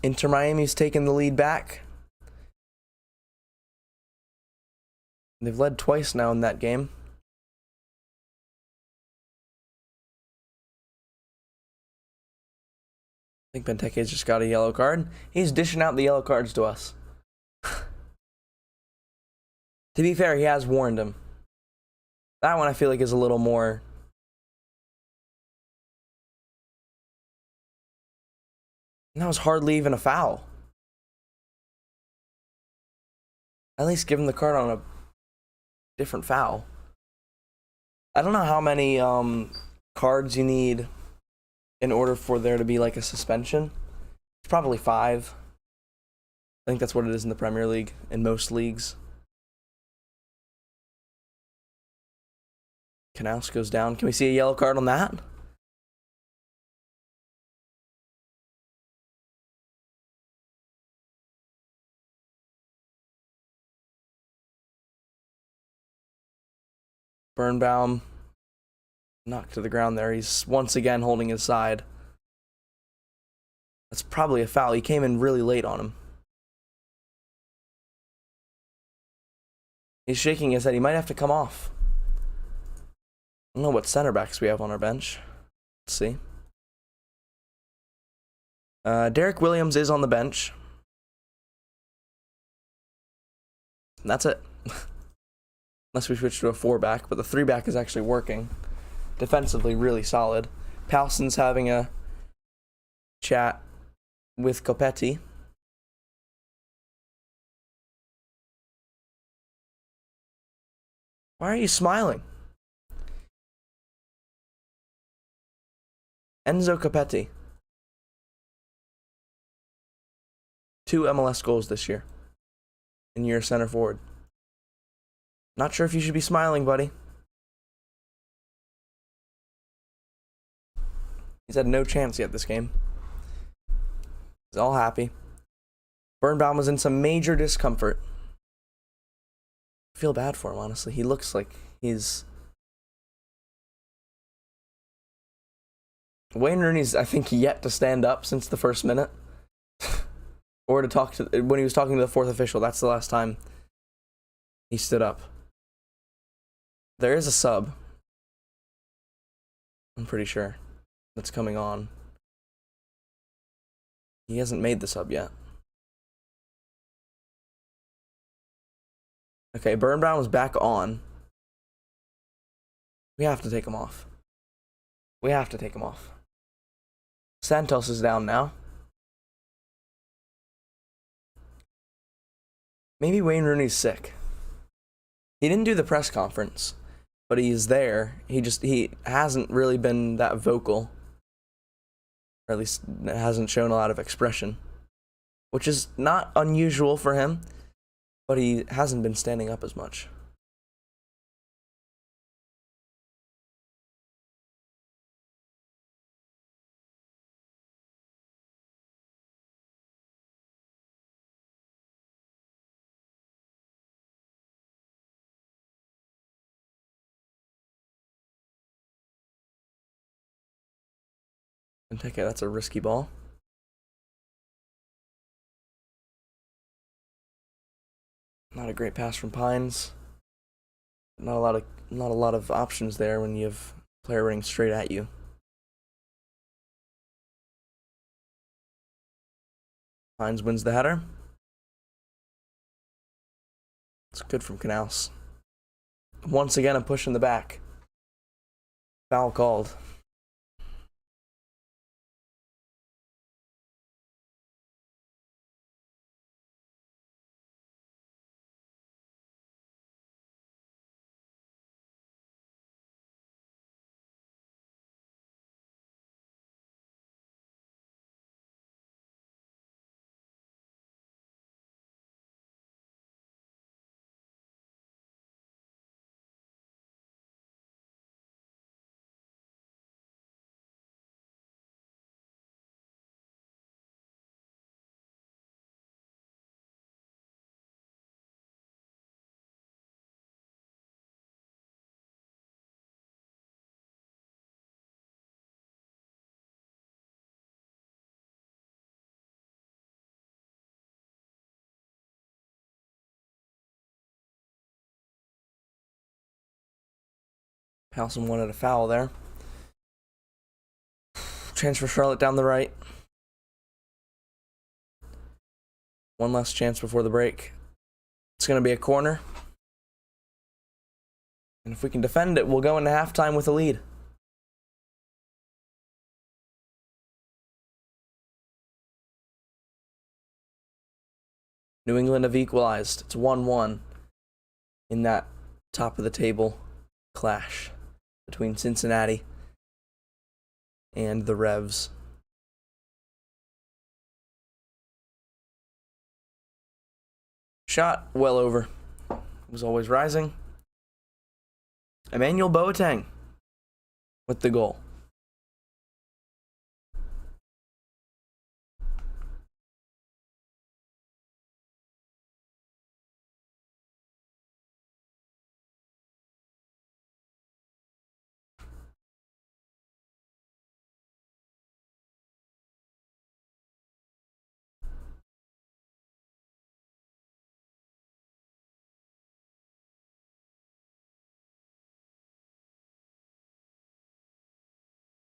Inter Miami's taken the lead back. They've led twice now in that game. I think Benteke's just got a yellow card. He's dishing out the yellow cards to us. To be fair, he has warned him. That one I feel like is a little more... That was hardly even a foul. At least give him the card on a different foul. I don't know how many cards you need in order for there to be like a suspension. It's probably 5. I think that's what it is in the Premier League, in most leagues. Canals goes down. Can we see a yellow card on that? Birnbaum knocked to the ground there. He's once again holding his side. That's probably a foul. He came in really late on him. He's shaking his head. He might have to come off. I don't know what center backs we have on our bench. Let's see. Derek Williams is on the bench. And that's it. Unless we switch to a 4-back, but the 3-back is actually working. Defensively, really solid. Palson's having a chat with Copetti. Why are you smiling? Enzo Copetti. 2 MLS goals this year. And you're a center forward. Not sure if you should be smiling, buddy. He's had no chance yet this game. He's all happy. Birnbaum was in some major discomfort. I feel bad for him, honestly. He looks like he's... Wayne Rooney's, I think, yet to stand up since the first minute. Or to talk to... When he was talking to the 4th official, that's the last time he stood up. There is a sub. I'm pretty sure. That's coming on. He hasn't made the sub yet. Okay, Birnbaum is back on. We have to take him off. We have to take him off. Santos is down now. Maybe Wayne Rooney's sick. He didn't do the press conference, but he's there. He hasn't really been that vocal. Or at least hasn't shown a lot of expression. Which is not unusual for him, but he hasn't been standing up as much. Benteke, that's a risky ball. Not a great pass from Pines. Not a lot of options there when you have a player running straight at you. Pines wins the header. It's good from Canals. Once again, a push in the back. Foul called. Powelson wanted a foul there. Transfer Charlotte down the right. One last chance before the break. It's going to be a corner. And if we can defend it, we'll go into halftime with a lead. New England have equalized. It's 1-1 in that top of the table clash between Cincinnati and the Revs. Shot well over. Was always rising. Emmanuel Boateng with the goal.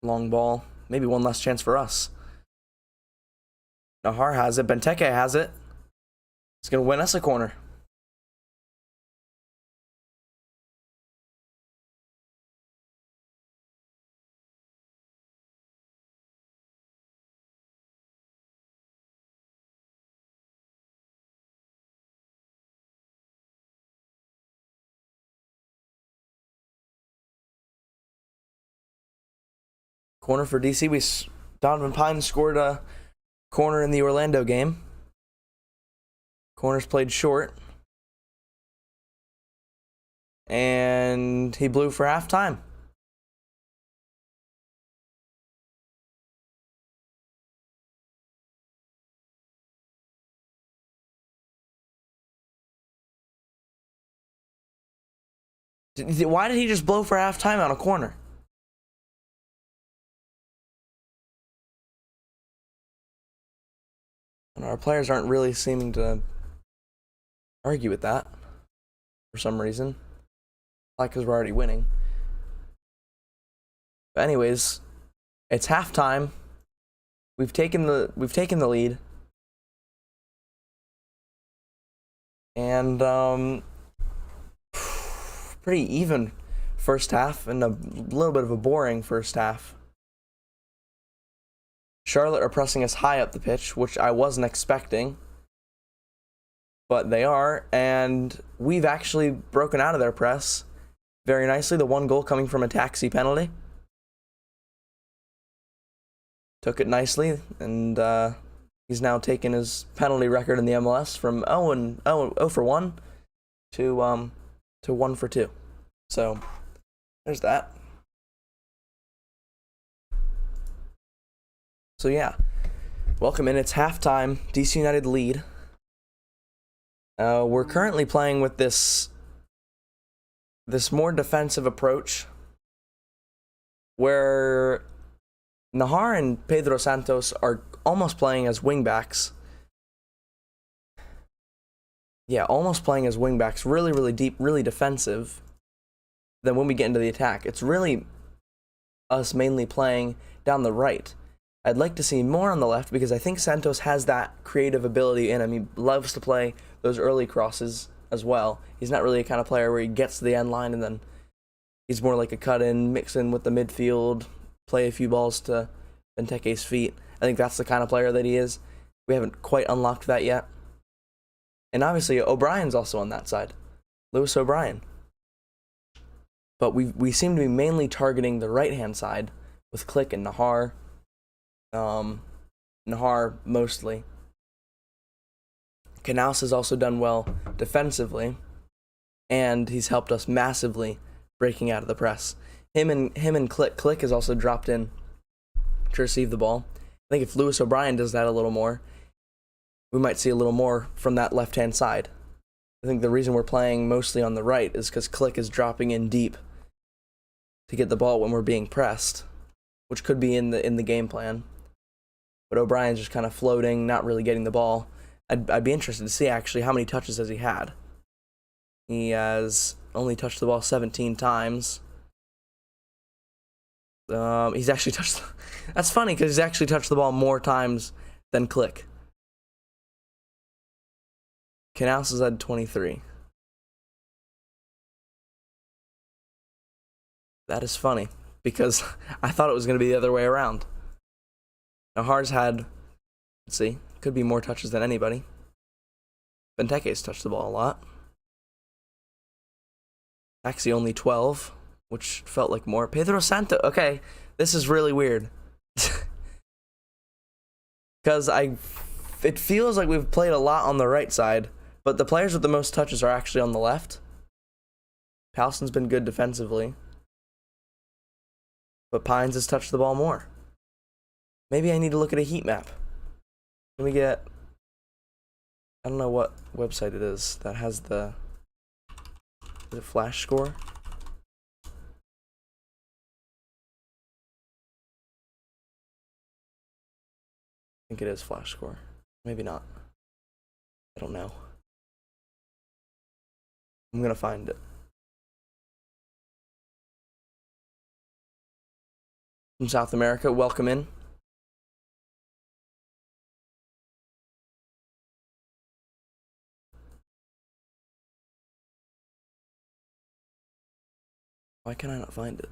Long ball. Maybe one last chance for us. Nahar has it. Benteke has it. It's going to win us a corner. Corner for DC. Donovan Pine scored a corner in the Orlando game. Corners played short. And he blew for halftime. Why did he just blow for halftime on a corner? And our players aren't really seeming to argue with that for some reason. Like, because we're already winning. But anyways, it's halftime. We've taken the lead. And pretty even first half and a little bit of a boring first half. Charlotte are pressing us high up the pitch, which I wasn't expecting. But they are, and we've actually broken out of their press very nicely. The one goal coming from a taxi penalty. Took it nicely, and he's now taken his penalty record in the MLS from 0 for 1 to 1 for 2. So there's that. So yeah, welcome in. It's halftime. DC United lead. We're currently playing with this more defensive approach, where Nahar and Pedro Santos are almost playing as wingbacks. Yeah, almost playing as wingbacks. Really, really deep, really defensive. Then when we get into the attack, it's really us mainly playing down the right. I'd like to see more on the left because I think Santos has that creative ability in him. He loves to play those early crosses as well. He's not really a kind of player where he gets to the end line and then he's more like a cut-in, mix in with the midfield, play a few balls to Benteke's feet. I think that's the kind of player that he is. We haven't quite unlocked that yet. And obviously, O'Brien's also on that side. Lewis O'Brien. But we seem to be mainly targeting the right-hand side with Click and Nahar. Nahar mostly. Knaus has also done well defensively, and he's helped us massively breaking out of the press. Him and Click has also dropped in to receive the ball. I think if Lewis O'Brien does that a little more, we might see a little more from that left-hand side. I think the reason we're playing mostly on the right is because Click is dropping in deep to get the ball when we're being pressed, which could be in the game plan. But O'Brien's just kind of floating, not really getting the ball. I'd be interested to see actually how many touches has he had. He has only touched the ball 17 times. He's actually touched. That's funny because he's actually touched the ball more times than Click. Canals has had 23. That is funny because I thought it was going to be the other way around. Nahar's had, let's see, could be more touches than anybody. Benteke's touched the ball a lot. Taxi only 12, which felt like more. Pedro Santo, okay, this is really weird. Because it feels like we've played a lot on the right side, but the players with the most touches are actually on the left. Palson's been good defensively, but Pines has touched the ball more. Maybe I need to look at a heat map. Let me get, I don't know what website it is that has the, is it Flash Score? I think it is Flash Score. Maybe not. I don't know. I'm gonna find it. From South America, welcome in. Why can I not find it?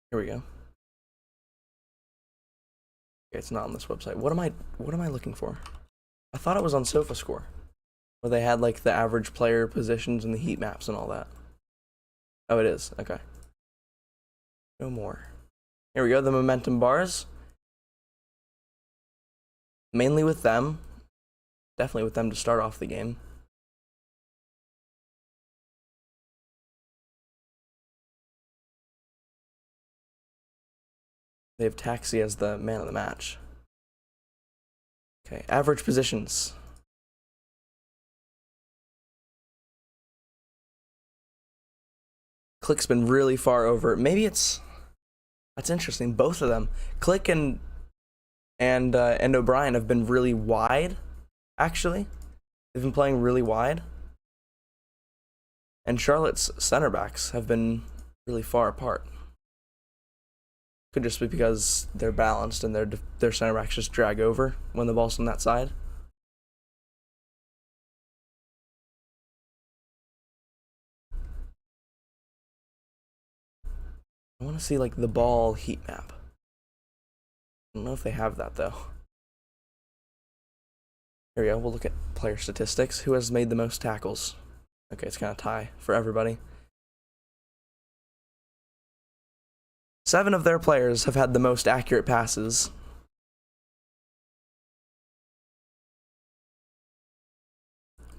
Here we go. Okay, it's not on this website. What am I looking for? I thought it was on SofaScore, where they had like the average player positions and the heat maps and all that. Oh, it is. Okay. No more. Here we go. The momentum bars. Mainly with them. Definitely with them to start off the game. They have Taxi as the man of the match. Okay, average positions. Click's been really far over. Maybe it's, that's interesting. Both of them, Click and O'Brien have been really wide. Actually, they've been playing really wide. And Charlotte's center backs have been really far apart. Could just be because they're balanced and their center backs just drag over when the ball's on that side. I want to see like the ball heat map. I don't know if they have that though. Here we go. We'll look at player statistics. Who has made the most tackles? Okay, it's kind of tie for everybody. 7 of their players have had the most accurate passes.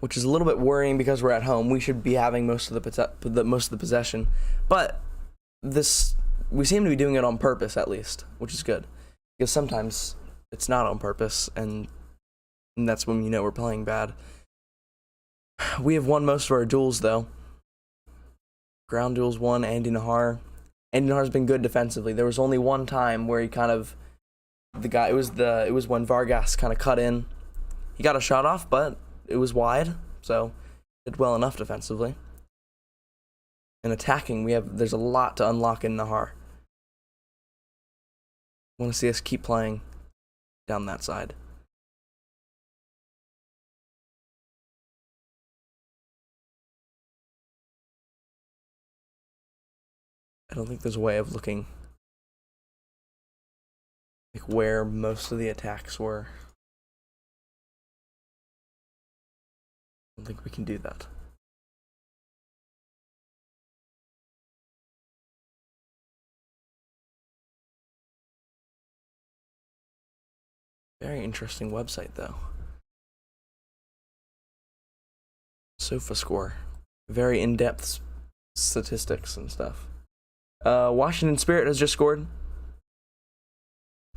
Which is a little bit worrying because we're at home. We should be having most of the possession, but we seem to be doing it on purpose at least, which is good. Because sometimes it's not on purpose, and that's when you know we're playing bad. We have won most of our duels though. Ground duels won. Andy Nahar. Andy Nahar's been good defensively. There was only one time where he kind of, it was when Vargas kind of cut in. He got a shot off, but it was wide, so did well enough defensively. And attacking, there's a lot to unlock in Nahar. I want to see us keep playing down that side. I don't think there's a way of looking like where most of the attacks were. I don't think we can do that. Very interesting website though. SofaScore. Very in-depth statistics and stuff. Washington Spirit has just scored.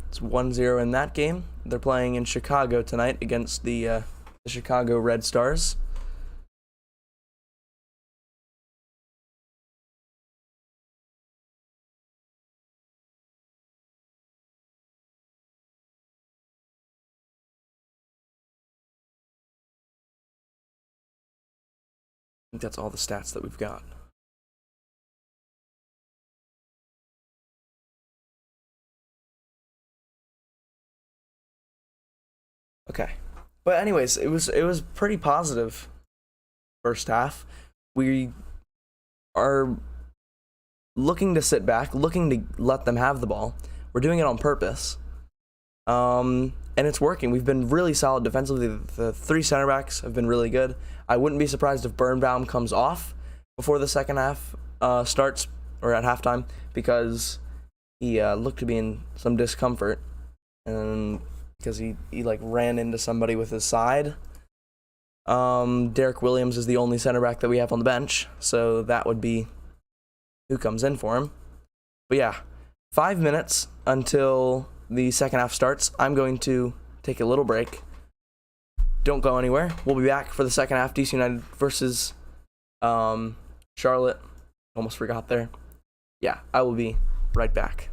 It's 1-0 in that game. They're playing in Chicago tonight against the Chicago Red Stars. think that's all the stats that we've got. Okay. But anyways, it was pretty positive first half. We are looking to sit back, looking to let them have the ball. We're doing it on purpose. And it's working. We've been really solid defensively. The three center backs have been really good. I wouldn't be surprised if Birnbaum comes off before the second half starts, or at halftime, because he looked to be in some discomfort, and because he like ran into somebody with his side. Derek Williams is the only center back that we have on the bench, so that would be who comes in for him. But yeah, 5 minutes until the second half starts. I'm going to take a little break. Don't go anywhere. We'll be back for the second half. DC United versus Charlotte. Almost forgot there. Yeah, I will be right back.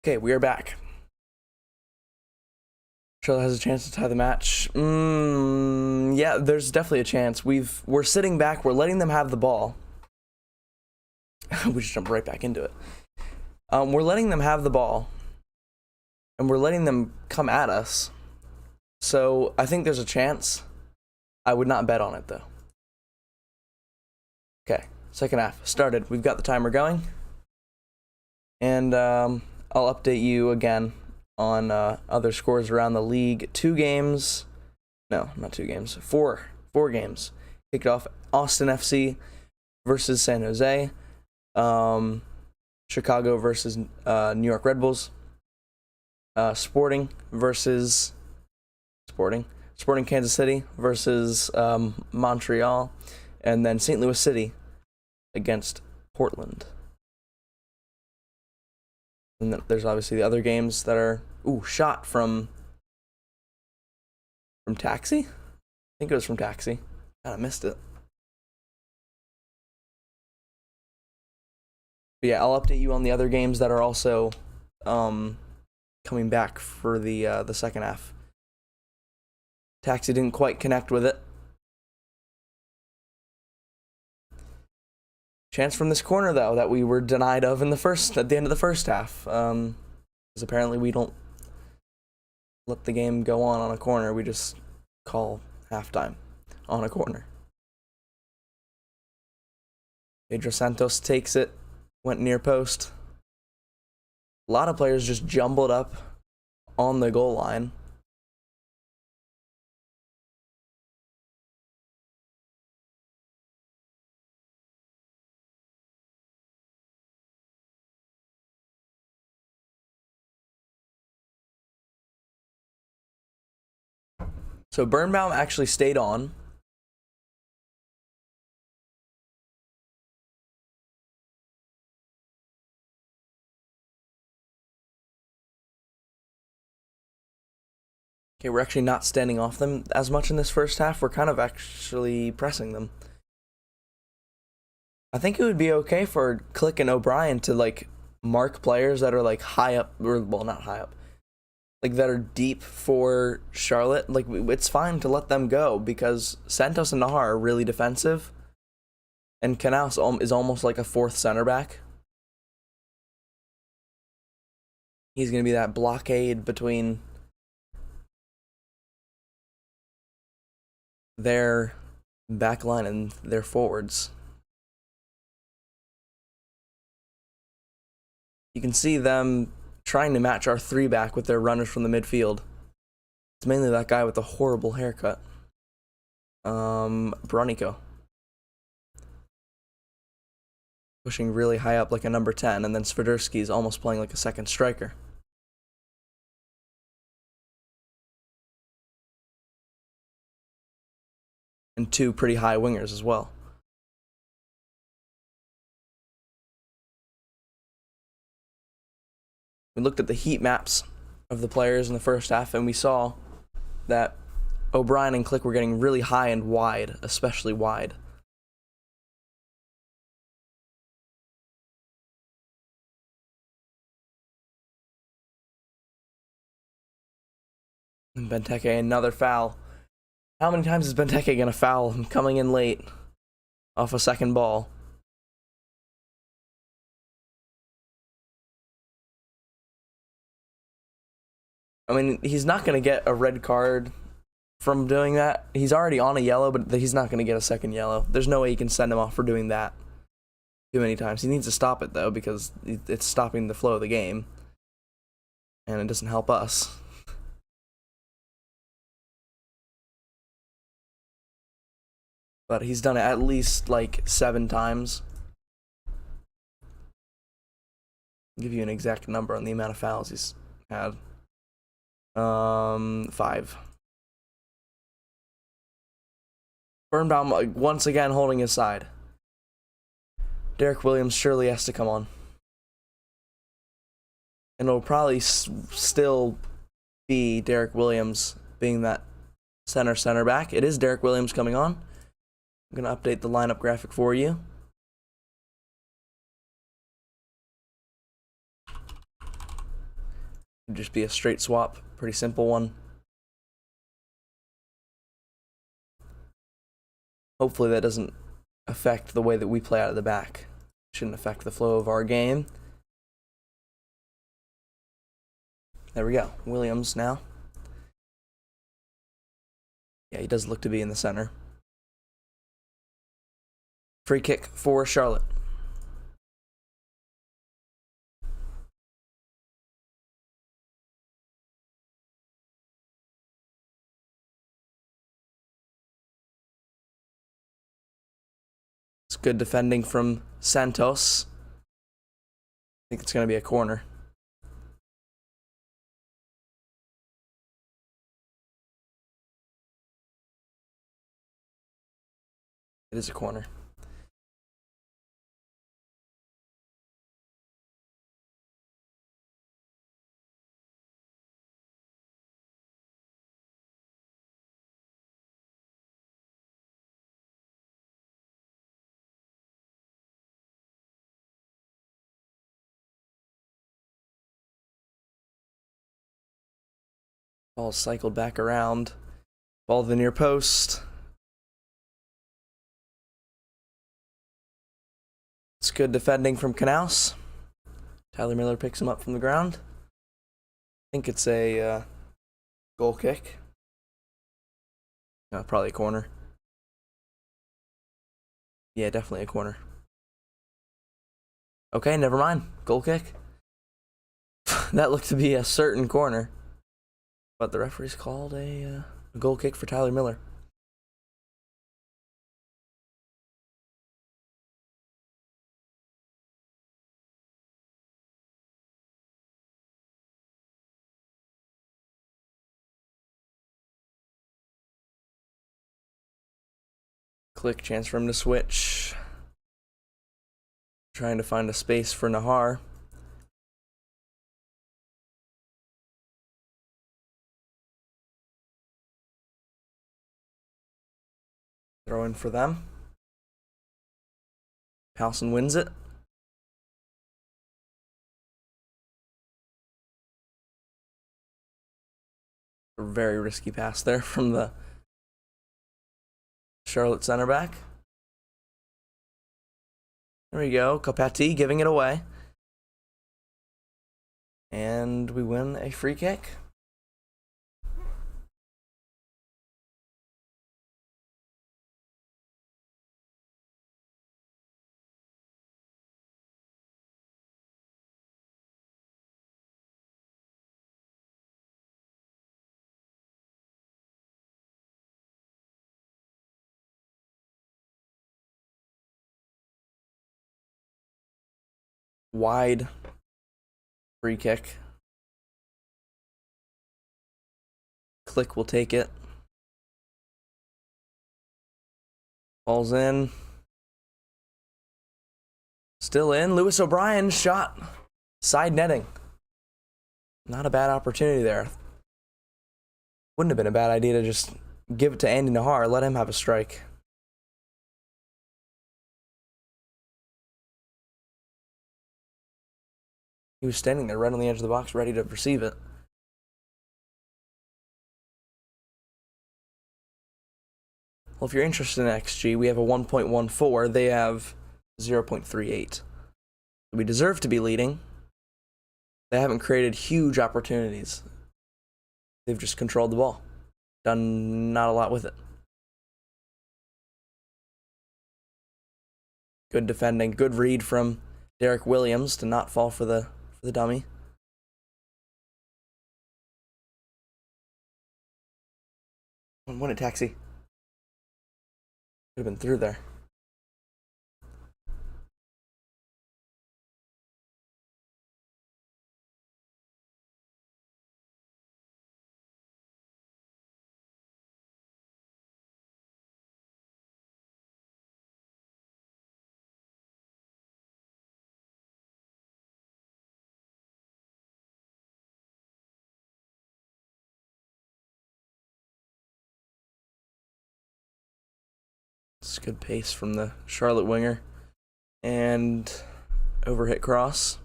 Okay, we are back. Charlotte has a chance to tie the match. Yeah, there's definitely a chance. We're sitting back. We're letting them have the ball. We just jump right back into it. We're letting them have the ball, and we're letting them come at us. So I think there's a chance. I would not bet on it though. Okay, second half started. We've got the timer going, and I'll update you again on other scores around the league. 2 games. No, not 2 games. 4 games. Kicked off Austin FC versus San Jose. Chicago versus New York Red Bulls. Sporting Kansas City versus Montreal. And then St. Louis City against Portland. And then there's obviously the other games that are shot from Taxi? I think it was from Taxi. I missed it. But yeah, I'll update you on the other games that are also coming back for the second half. Taxi didn't quite connect with it. Chance from this corner though that we were denied of at the end of the first half. Because apparently we don't let the game go on a corner. We just call halftime on a corner. Pedro Santos takes it, went near post. A lot of players just jumbled up on the goal line. So Birnbaum actually stayed on. Okay, we're actually not standing off them as much in this first half. We're kind of actually pressing them. I think it would be okay for Click and O'Brien to like mark players that are like high up, or well, not high up, like that are deep for Charlotte. Like it's fine to let them go because Santos and Nahar are really defensive, and Canals is almost like a 4th center back. He's gonna be that blockade between their back line and their forwards. You can see them trying to match our 3-back with their runners from the midfield. It's mainly that guy with the horrible haircut. Bronico. Pushing really high up like a number 10, and then Swiderski's almost playing like a second striker. And 2 pretty high wingers as well. We looked at the heat maps of the players in the first half, and we saw that O'Brien and Click were getting really high and wide, especially wide. And Benteke, another foul. How many times is Benteke gonna foul coming in late off a second ball? I mean, he's not going to get a red card from doing that. He's already on a yellow, but he's not going to get a second yellow. There's no way you can send him off for doing that too many times. He needs to stop it, though, because it's stopping the flow of the game. And it doesn't help us. But he's done it at least, like, 7 times. I'll give you an exact number on the amount of fouls he's had. 5. Birnbaum once again holding his side. Derek Williams surely has to come on. And it'll probably still be Derek Williams being that center back. It is Derek Williams coming on. I'm going to update the lineup graphic for you. Would just be a straight swap, pretty simple one. Hopefully that doesn't affect the way that we play out of the back. Shouldn't affect the flow of our game. There we go. Williams now. Yeah, he does look to be in the center. Free kick for Charlotte. It's good defending from Santos. I think it's going to be a corner. It is a corner. Ball cycled back around. Ball to the near post. It's good defending from Knaus. Tyler Miller picks him up from the ground. I think it's a goal kick. No, probably a corner. Yeah, definitely a corner. Okay, never mind. Goal kick. That looked to be a certain corner. But the referee's called a goal kick for Tyler Miller. Click, chance for him to switch. Trying to find a space for Nahar. Throw in for them. Halson wins it. A very risky pass there from the Charlotte center back. There we go. Copetti giving it away. And we win a free kick. Wide free kick. Click will take it. Ball's in. Still in. Lewis O'Brien's shot. Side netting. Not a bad opportunity there. Wouldn't have been a bad idea to just give it to Andy Nahar, let him have a strike. He was standing there right on the edge of the box, ready to receive it. Well, if you're interested in XG, we have a 1.14. They have 0.38. We deserve to be leading. They haven't created huge opportunities. They've just controlled the ball. Done not a lot with it. Good defending. Good read from Derek Williams to not fall for the dummy. Win a taxi. Could have been through there. It's good pace from the Charlotte winger. And overhit cross.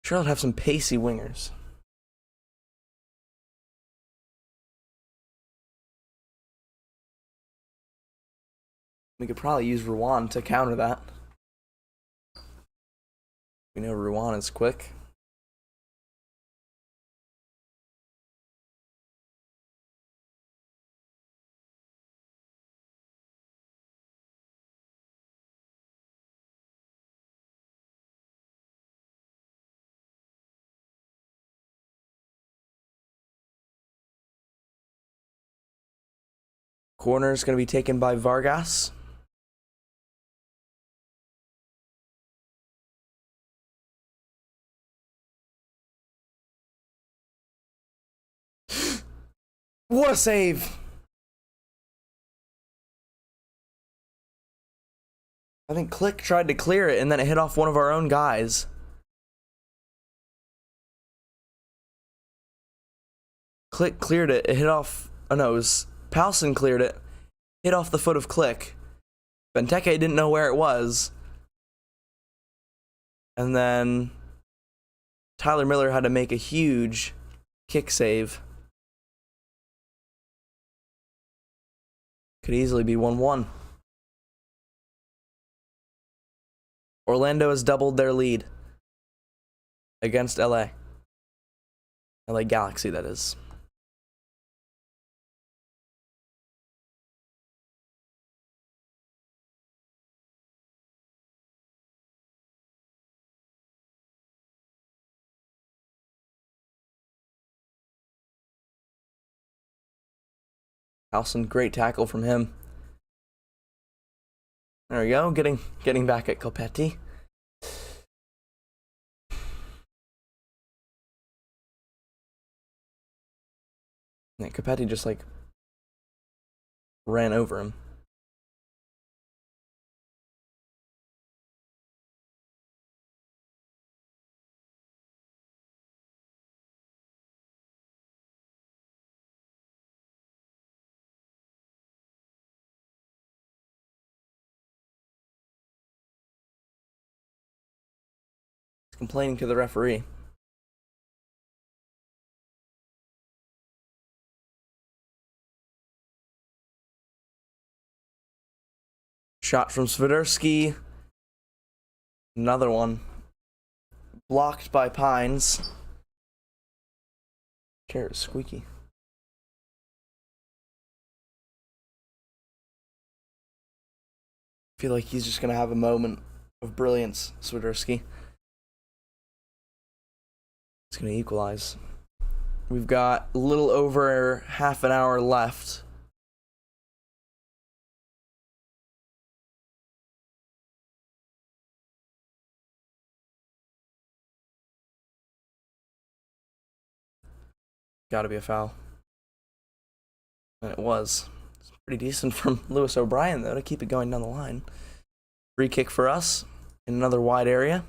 Charlotte have some pacey wingers. We could probably use Ruan to counter that. We know Ruan is quick. Corner is going to be taken by Vargas. What a save! I think Click tried to clear it and then it hit off one of our own guys. Click cleared it. It hit off. Oh no, it was Palsen cleared it. Hit off the foot of Click. Benteke didn't know where it was. And then Tyler Miller had to make a huge kick save. Could easily be 1-1. Orlando has doubled their lead against LA. LA Galaxy, that is. Halson, great tackle from him. There we go, getting back at Copetti. Yeah, Copetti just like ran over him. Complaining to the referee. Shot from Swiderski. Another one. Blocked by Pines. Chair is squeaky. I feel like he's just going to have a moment of brilliance, Swiderski. It's going to equalize. We've got a little over half an hour left. Got to be a foul. And it was. It's pretty decent from Lewis O'Brien, though, to keep it going down the line. Free kick for us in another wide area.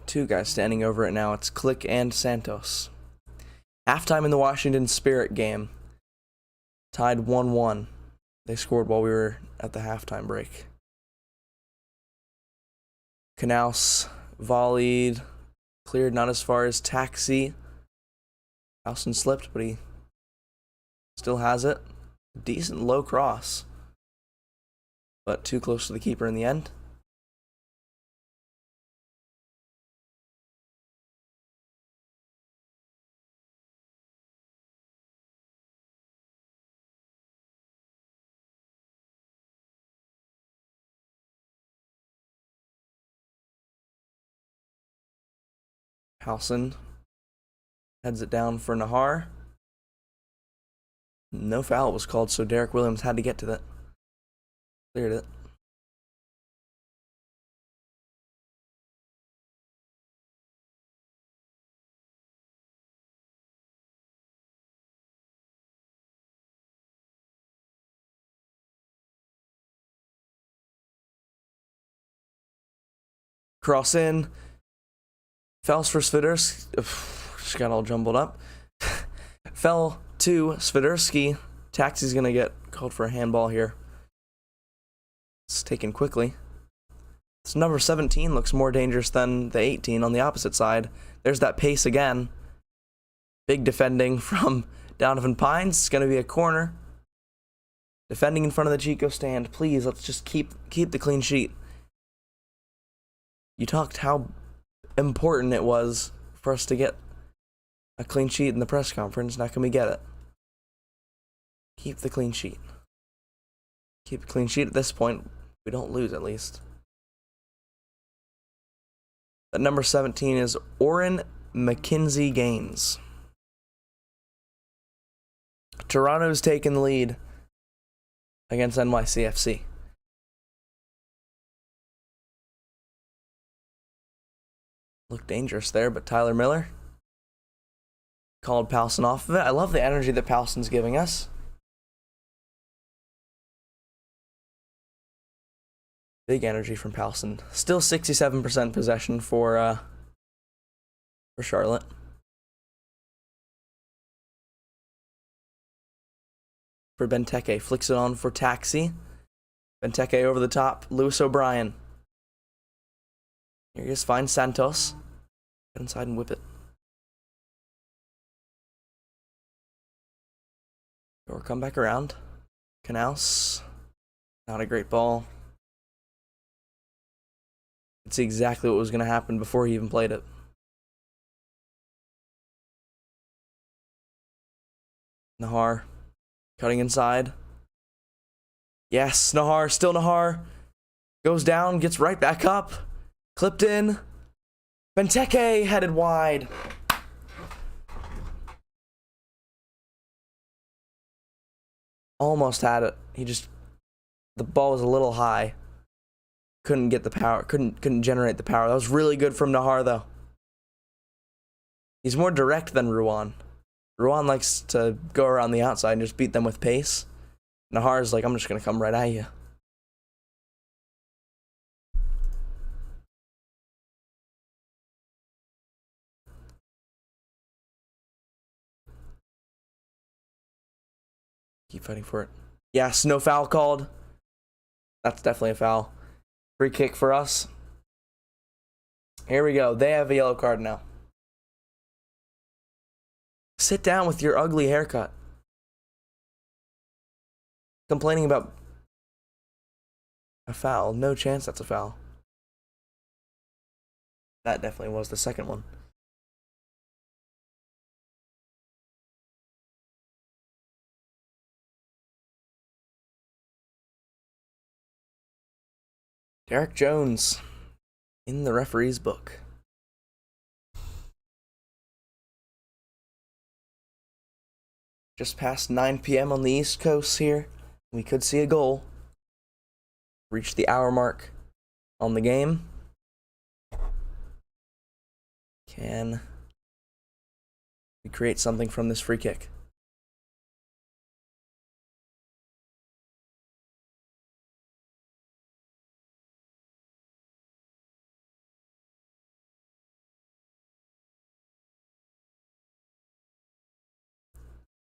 Two guys standing over it now. It's Click and Santos. Halftime in the Washington Spirit game. Tied 1-1. They scored while we were at the halftime break. Knaus volleyed. Cleared not as far as Taxi. Halson slipped, but he still has it. Decent low cross. But too close to the keeper in the end. Halson heads it down for Nahar. No foul was called, so Derek Williams had to get to that. Cleared it. Cross in. Fouls for Swiderski. Just got all jumbled up. Fell to Swiderski. Taxi's gonna get called for a handball here. It's taken quickly. This number 17 looks more dangerous than the 18 on the opposite side. There's that pace again. Big defending from Donovan Pines. It's gonna be a corner. Defending in front of the Chico stand. Please, let's just keep the clean sheet. You talked how important it was for us to get a clean sheet in the press conference. Now can we get it? Keep the clean sheet. Keep a clean sheet at this point. We don't lose, at least. That number 17 is Oren McKinsey Gaines. Toronto's taken the lead against NYCFC. Looked dangerous there, but Tyler Miller called Powson off of it. I love the energy that Powson's giving us. Big energy from Powson. Still 67% possession for Charlotte. For Benteke, flicks it on for Taxi. Benteke over the top. Lewis O'Brien. Here he is, finds Santos. Get inside and whip it. Or come back around. Canals. Not a great ball. It's exactly what was going to happen before he even played it. Nahar. Cutting inside. Yes, Nahar, still Nahar. Goes down, gets right back up. Clipped in. Benteke headed wide. Almost had it. The ball was a little high. Couldn't get the power. Couldn't generate the power. That was really good from Nahar, though. He's more direct than Ruan. Ruan likes to go around the outside and just beat them with pace. Nahar's like, I'm just going to come right at you. Keep fighting for it. Yes, no foul called. That's definitely a foul. Free kick for us. Here we go. They have a yellow card now. Sit down with your ugly haircut. Complaining about a foul. No chance that's a foul. That definitely was the second one. Derek Jones in the referee's book. Just past 9 p.m. on the East Coast here. We could see a goal. Reach the hour mark on the game. Can we create something from this free kick?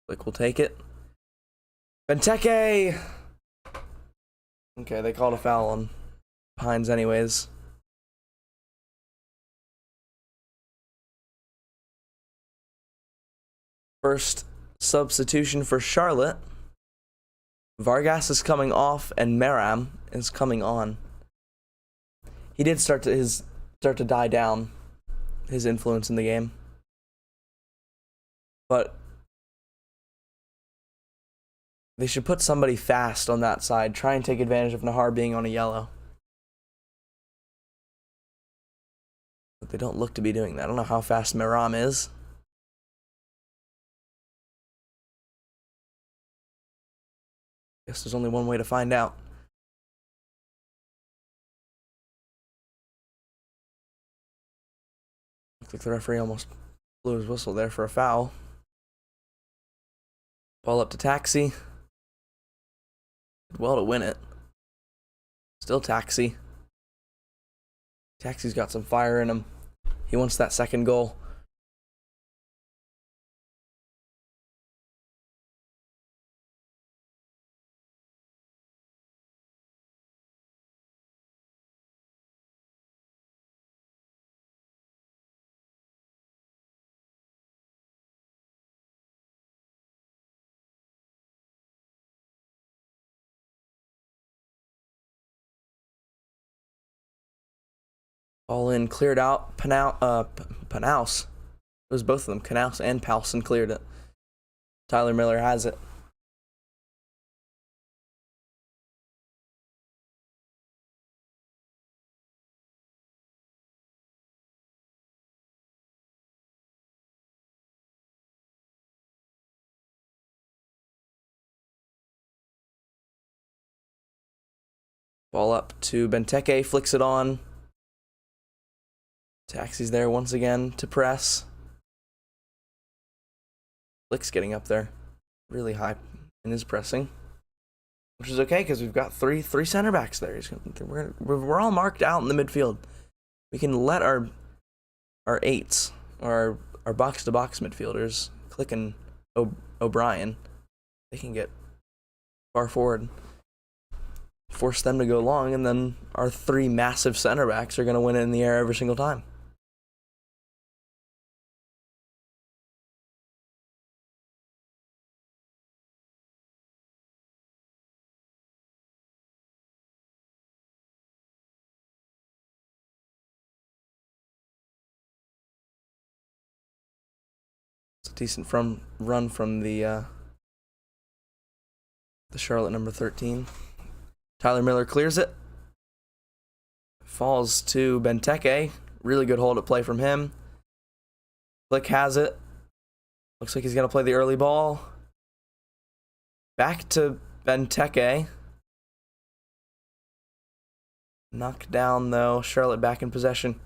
Like, we'll take it. Benteke! Okay, they called a foul on Pines anyways. First substitution for Charlotte. Vargas is coming off and Meram is coming on. He did start to die down, his influence in the game. But they should put somebody fast on that side. Try and take advantage of Nahar being on a yellow. But they don't look to be doing that. I don't know how fast Meram is. Guess there's only one way to find out. Looks like the referee almost blew his whistle there for a foul. Ball up to Taxi. Did well to win it. Still Taxi. Taxi's got some fire in him. He wants that second goal. All in, cleared out. Panaus. It was both of them. Knaus and Palsen cleared it. Tyler Miller has it. Ball up to Benteke, flicks it on. Taxi's there once again to press. Flick's getting up there really high in his pressing, which is okay because we've got three center backs there. We're all marked out in the midfield. We can let our eights, or our box-to-box midfielders, Click and O'Brien, they can get far forward, force them to go long, and then our three massive center backs are going to win it in the air every single time. Decent run from the Charlotte number 13. Tyler Miller clears it. Falls to Benteke. Really good hold at play from him. Flick has it. Looks like he's going to play the early ball. Back to Benteke. Knocked down, though. Charlotte back in possession.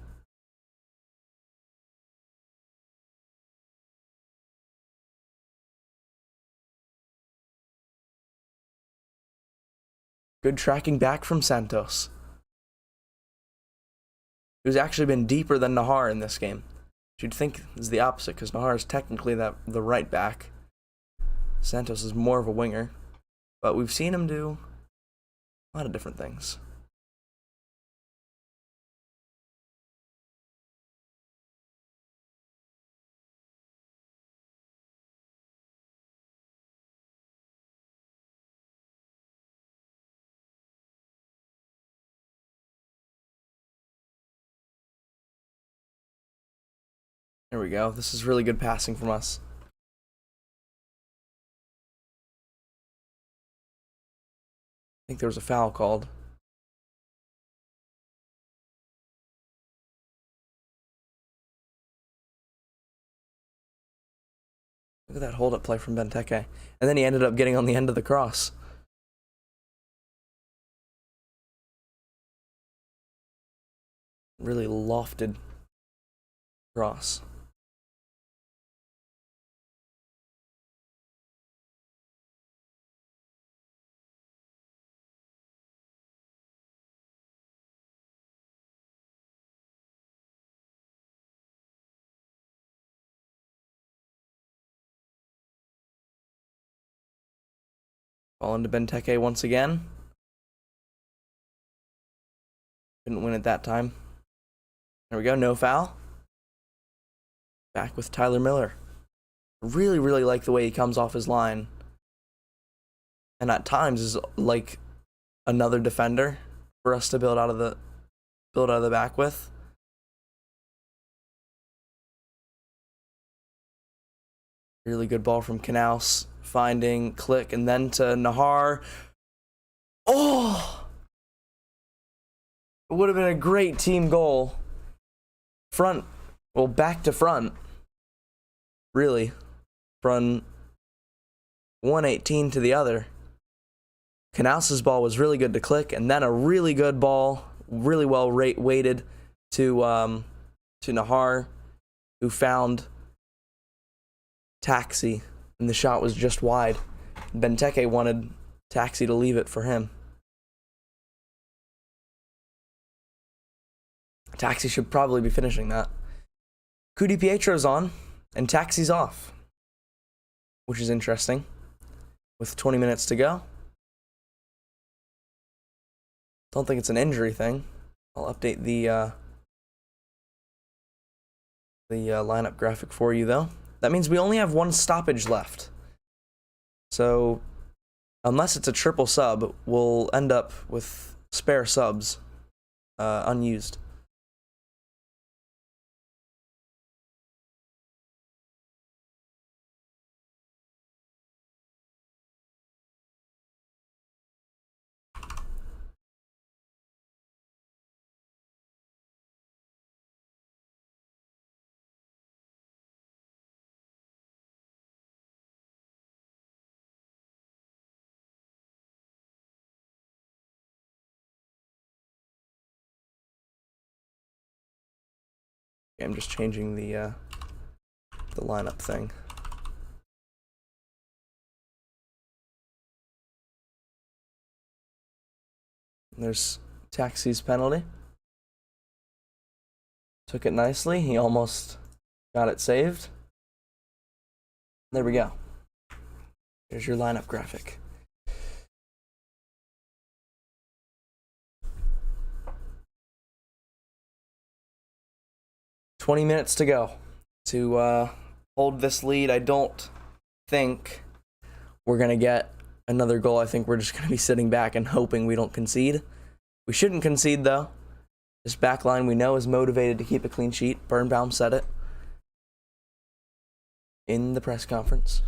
Good tracking back from Santos, who's actually been deeper than Nahar in this game. Which you'd think is the opposite, because Nahar is technically the right back. Santos is more of a winger, but we've seen him do a lot of different things. There we go. This is really good passing from us. I think there was a foul called. Look at that hold-up play from Benteke. And then he ended up getting on the end of the cross. Really lofted cross. Ball into Benteke once again. Couldn't win it that time. There we go, no foul. Back with Tyler Miller. Really, really like the way he comes off his line. And at times is like another defender for us to build out of the back with. Really good ball from Knaus, finding Click, and then to Nahar. Oh! It would have been a great team goal. Back to front. Really. From 118 to the other. Knaus's ball was really good to Click, and then a really good ball, really well weighted to Nahar, who found Taxi, and the shot was just wide. Benteke wanted Taxi to leave it for him. Taxi should probably be finishing that. Cudi Pietro's on, and Taxi's off, which is interesting. With 20 minutes to go. Don't think it's an injury thing. I'll update the lineup graphic for you, though. That means we only have one stoppage left. So, unless it's a triple sub, we'll end up with spare subs unused. I'm just changing the lineup thing. There's Taxi's penalty. Took it nicely. He almost got it saved. There we go. There's your lineup graphic. "20 minutes to go to hold this lead. I don't think we're going to get another goal. I think we're just going to be sitting back and hoping we don't concede. We shouldn't concede, though. This back line we know is motivated to keep a clean sheet. Birnbaum said it in the press conference.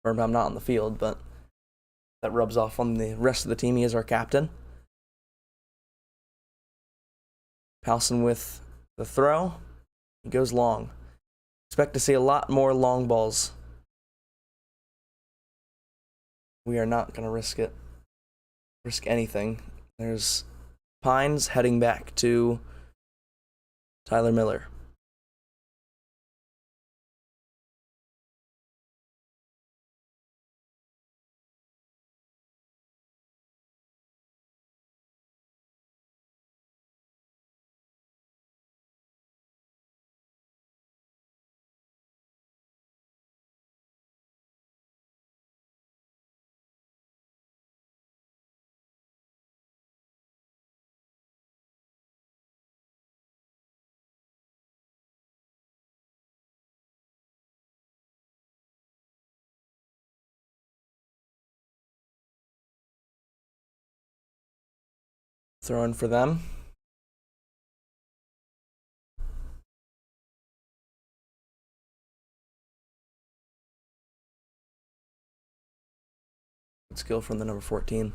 Birnbaum not on the field, but that rubs off on the rest of the team. He is our captain. Palsen with the throw. He goes long. Expect to see a lot more long balls. We are not going to risk it. Risk anything. There's Pines heading back to Tyler Miller. Throwing for them. Good skill from the number 14.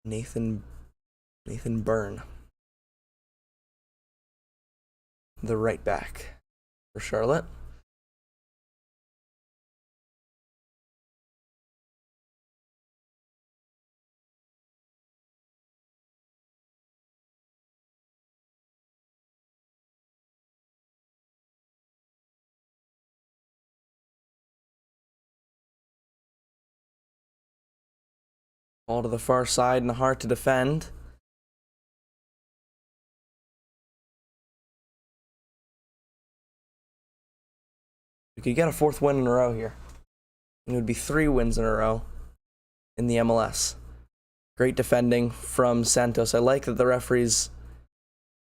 Nathan Byrne. The right back for Charlotte. Ball to the far side and hard to defend. We could get a fourth win in a row here. It would be 3 wins in a row in the MLS. Great defending from Santos. I like that the referee's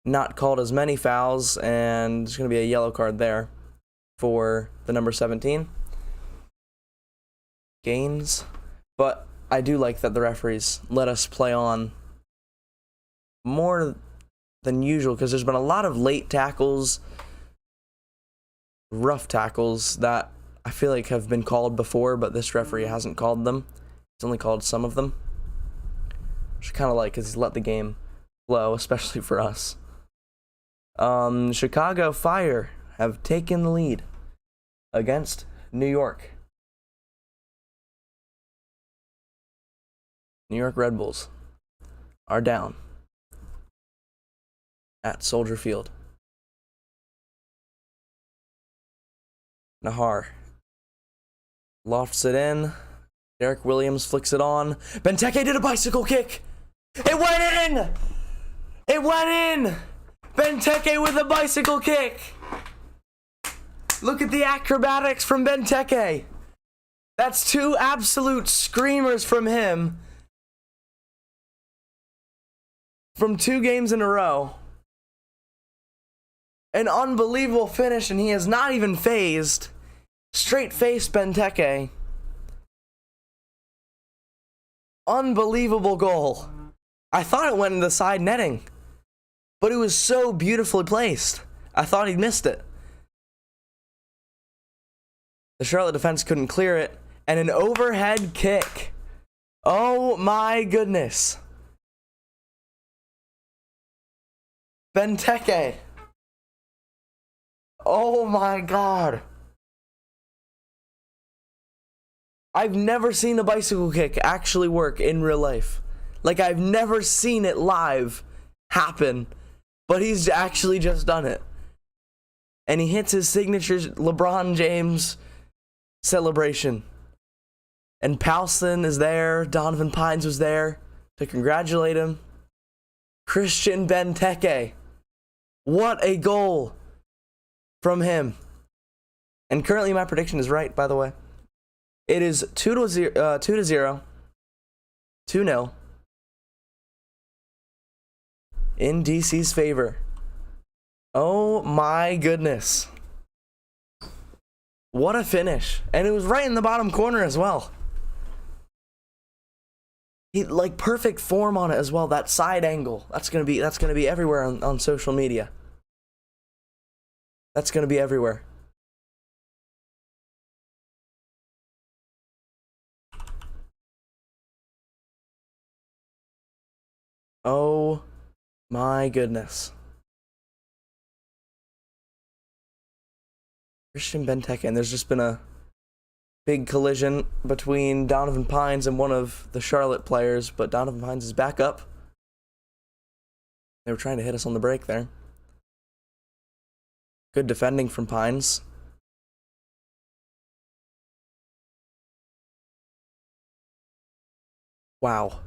not called as many fouls, and there's going to be a yellow card there for the number 17. Gaines. But I do like that the referees let us play on more than usual, because there's been a lot of late tackles, rough tackles that I feel like have been called before, but this referee hasn't called them. He's only called some of them, which I kind of like, because he's let the game flow, especially for us. Chicago Fire have taken the lead against New York. New York Red Bulls are down at Soldier Field. Nahar lofts it in. Derek Williams flicks it on. Benteke did a bicycle kick. It went in! It went in! Benteke with a bicycle kick. Look at the acrobatics from Benteke. That's two absolute screamers from him. From 2 games in a row. An unbelievable finish, and he is not even phased. Straight face Benteke. Unbelievable goal. I thought it went in the side netting, but it was so beautifully placed. I thought he'd missed it. The Charlotte defense couldn't clear it, and an overhead kick. Oh my goodness. Benteke. Oh my God. I've never seen a bicycle kick actually work in real life. Like, I've never seen it live happen, but he's actually just done it. And he hits his signature LeBron James celebration. And Powson is there, Donovan Pines was there to congratulate him. Christian Benteke. What a goal from him. And currently my prediction is right, by the way. It is 2-0, 2-0 in DC's favor. Oh my goodness. What a finish. And it was right in the bottom corner as well. He, like, perfect form on it as well. That side angle. That's gonna be everywhere on social media. That's gonna be everywhere. Oh my goodness. Christian Benteke, and there's just been a big collision between Donovan Pines and one of the Charlotte players, but Donovan Pines is back up. They were trying to hit us on the break there. Good defending from Pines. Wow.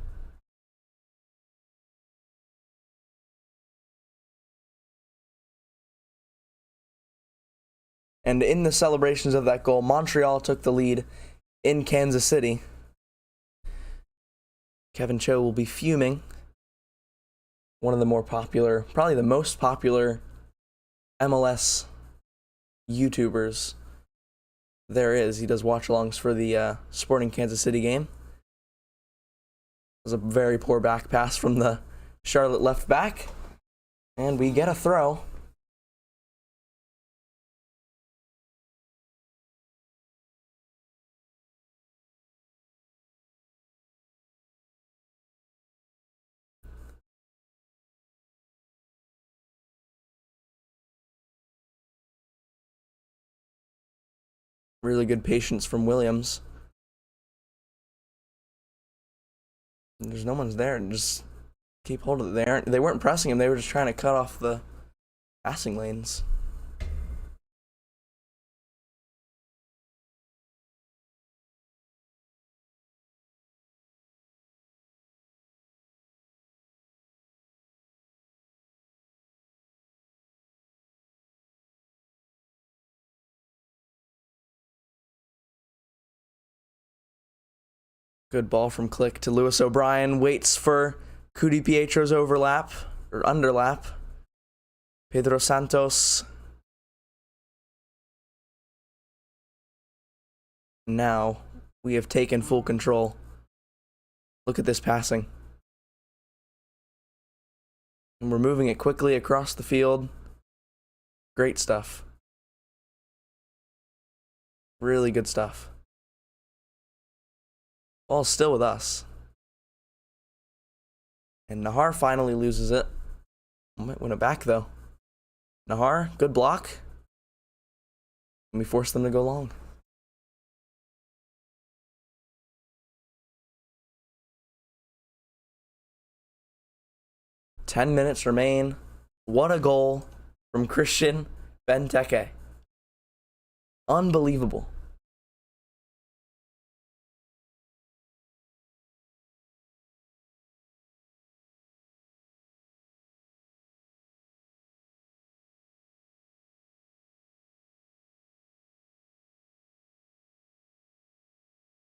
And in the celebrations of that goal, Montreal took the lead in Kansas City. Kevin Cho will be fuming. One of the more popular, probably the most popular MLS YouTubers there is. He does watch-alongs for the Sporting Kansas City game. It was a very poor back pass from the Charlotte left back. And we get a throw. Really good patience from Williams. There's no one's there. Just keep hold of it. They weren't pressing him. They were just trying to cut off the passing lanes. Good ball from Click to Lewis O'Brien. Waits for Cudi Pietro's overlap, or underlap. Pedro Santos. Now we have taken full control. Look at this passing. And we're moving it quickly across the field. Great stuff. Really good stuff. Ball's still with us. And Nahar finally loses it. Might win it back, though. Nahar, good block. And we force them to go long. Ten minutes remain. What a goal from Christian Benteke. Unbelievable.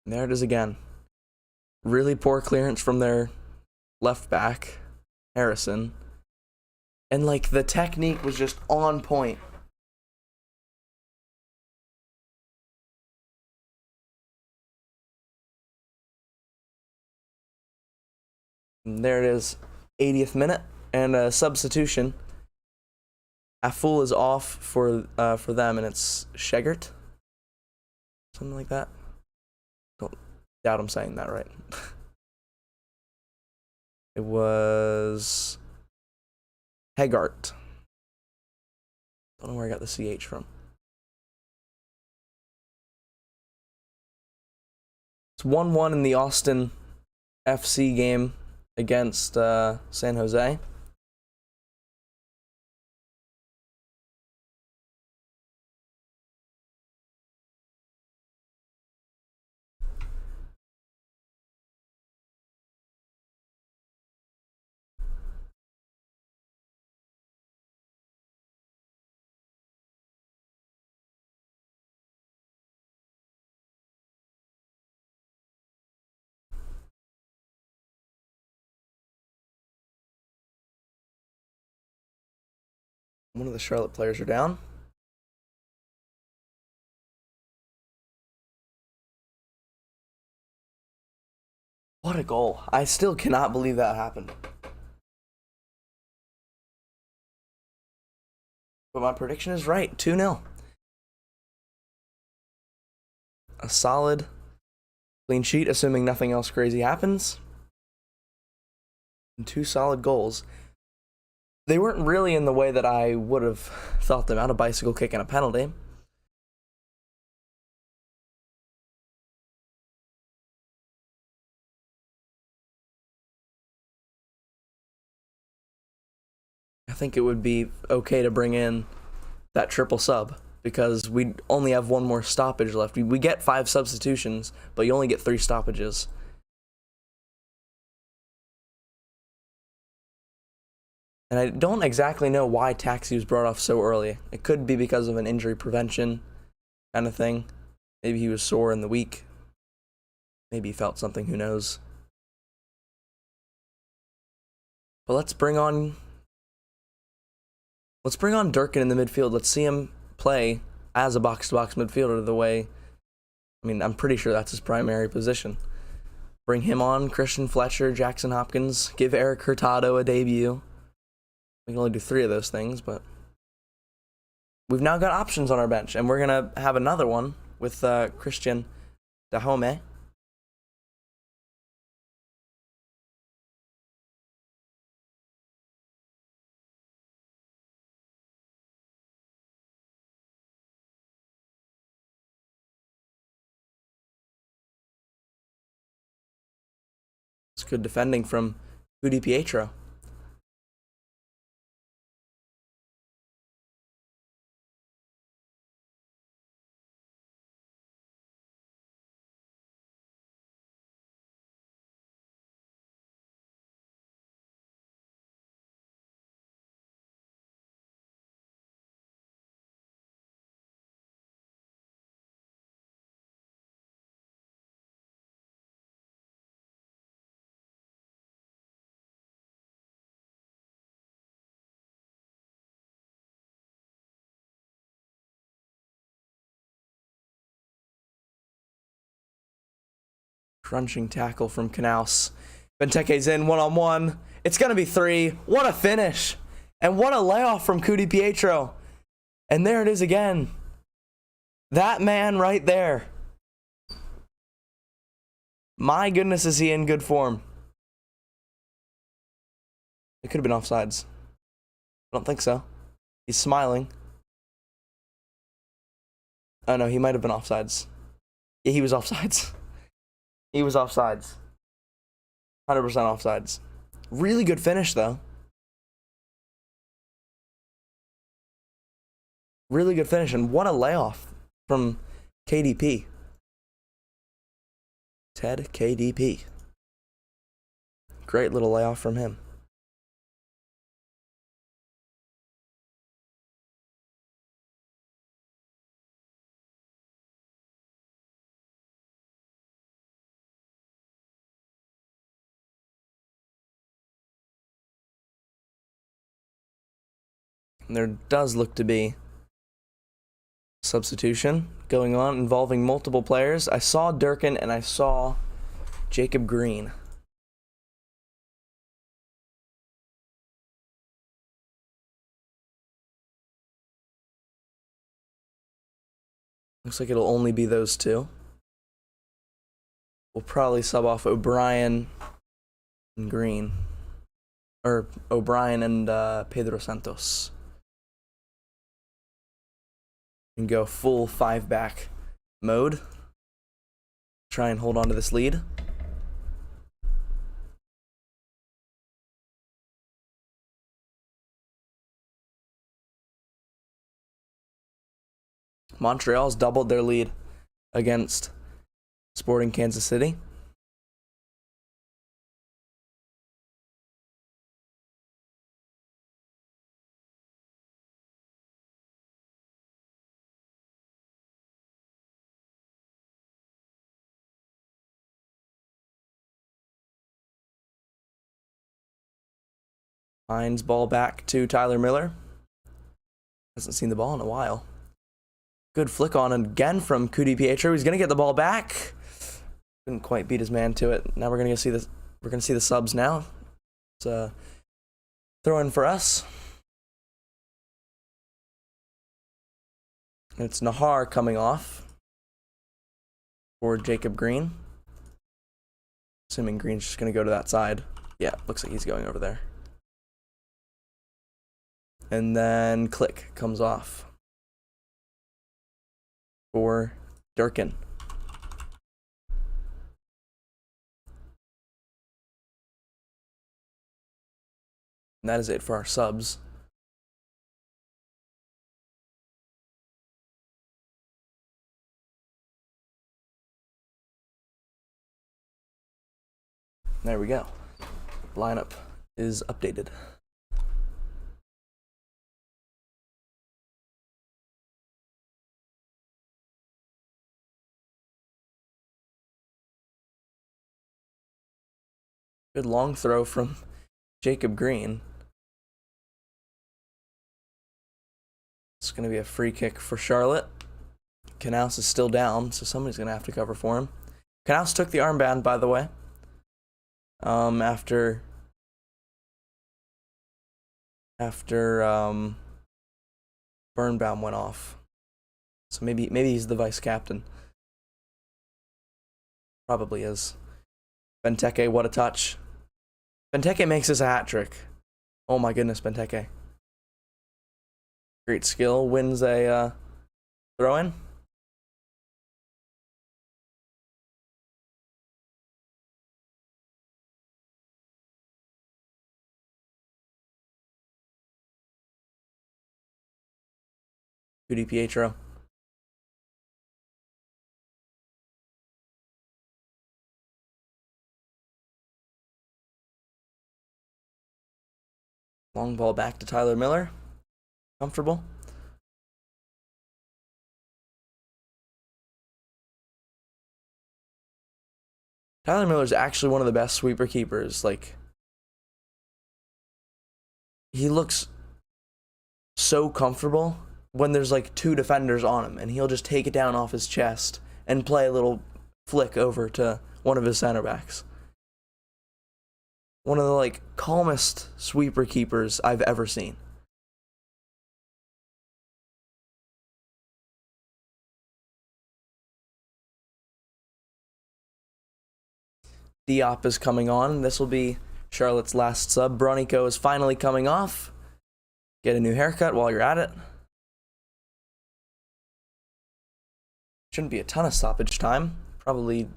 And there it is again. Really poor clearance from their left back, Harrison. And like the technique was just on point. And there it is, 80th minute, and a substitution. Aful is off for them, and it's Shegert, something like that. Don't doubt I'm saying that right. It was Hegart. Don't know where I got the CH from. It's 1-1 in the Austin FC game against San Jose. One of the Charlotte players are down. What a goal. I still cannot believe that happened. But my prediction is right, 2-0. A solid clean sheet, assuming nothing else crazy happens. And 2 solid goals. They weren't really in the way that I would have thought them out, a bicycle kick and a penalty. I think it would be okay to bring in that triple sub because we only have 1 more stoppage left. We get 5 substitutions, but you only get 3 stoppages. And I don't exactly know why Taxi was brought off so early. It could be because of an injury prevention kind of thing. Maybe he was sore in the week. Maybe he felt something, who knows. But let's bring on Durkin in the midfield. Let's see him play as a box-to-box midfielder the way, I mean, I'm pretty sure that's his primary position. Bring him on, Christian Fletcher, Jackson Hopkins, give Eric Hurtado a debut. We can only do 3 of those things, but we've now got options on our bench, and we're going to have another one with Christian Dahome. It's good defending from Udi Pietro. Crunching tackle from Knaus. Benteke's in one-on-one. It's going to be 3. What a finish. And what a layoff from Udi Pietro. And there it is again. That man right there. My goodness, is he in good form. It could have been offsides. I don't think so. He's smiling. Oh no, he might have been offsides. Yeah, he was offsides. He was offsides. 100% offsides. Really good finish, though. Really good finish, and what a layoff from KDP. Ted KDP. Great little layoff from him. There does look to be substitution going on involving multiple players. I saw Durkin and I saw Jacob Green. Looks like it'll only be those two. We'll probably sub off O'Brien and Green. Or O'Brien and Pedro Santos. And go full 5-back mode. Try and hold on to this lead. Montreal's doubled their lead against Sporting Kansas City. Hines ball back to Tyler Miller. Hasn't seen the ball in a while. Good flick on again from Cudi Pietro. He's gonna get the ball back. Couldn't quite beat his man to it. Now we're gonna see this. We're gonna see the subs now. It's a throw in for us. And it's Nahar coming off for Jacob Green. Assuming Green's just gonna go to that side. Yeah, looks like he's going over there. And then Click comes off for Durkin. And that is it for our subs. There we go. Lineup is updated. Good long throw from Jacob Green. It's going to be a free kick for Charlotte. Knaus is still down, so somebody's going to have to cover for him. Knaus took the armband, by the way, after Birnbaum went off. So maybe he's the vice captain. Probably is. Benteke, what a touch. Benteke makes us a hat trick. Oh my goodness, Benteke. Great skill, wins a throw-in. Cudi Pietro. Long ball back to Tyler Miller. Comfortable. Tyler Miller's actually one of the best sweeper keepers. Like, he looks so comfortable when there's like two defenders on him, and he'll just take it down off his chest and play a little flick over to one of his center backs. One of the like calmest sweeper keepers I've ever seen. Diop is coming on. This will be Charlotte's last sub. Bronico is finally coming off. Get a new haircut while you're at it. Shouldn't be a ton of stoppage time. Probably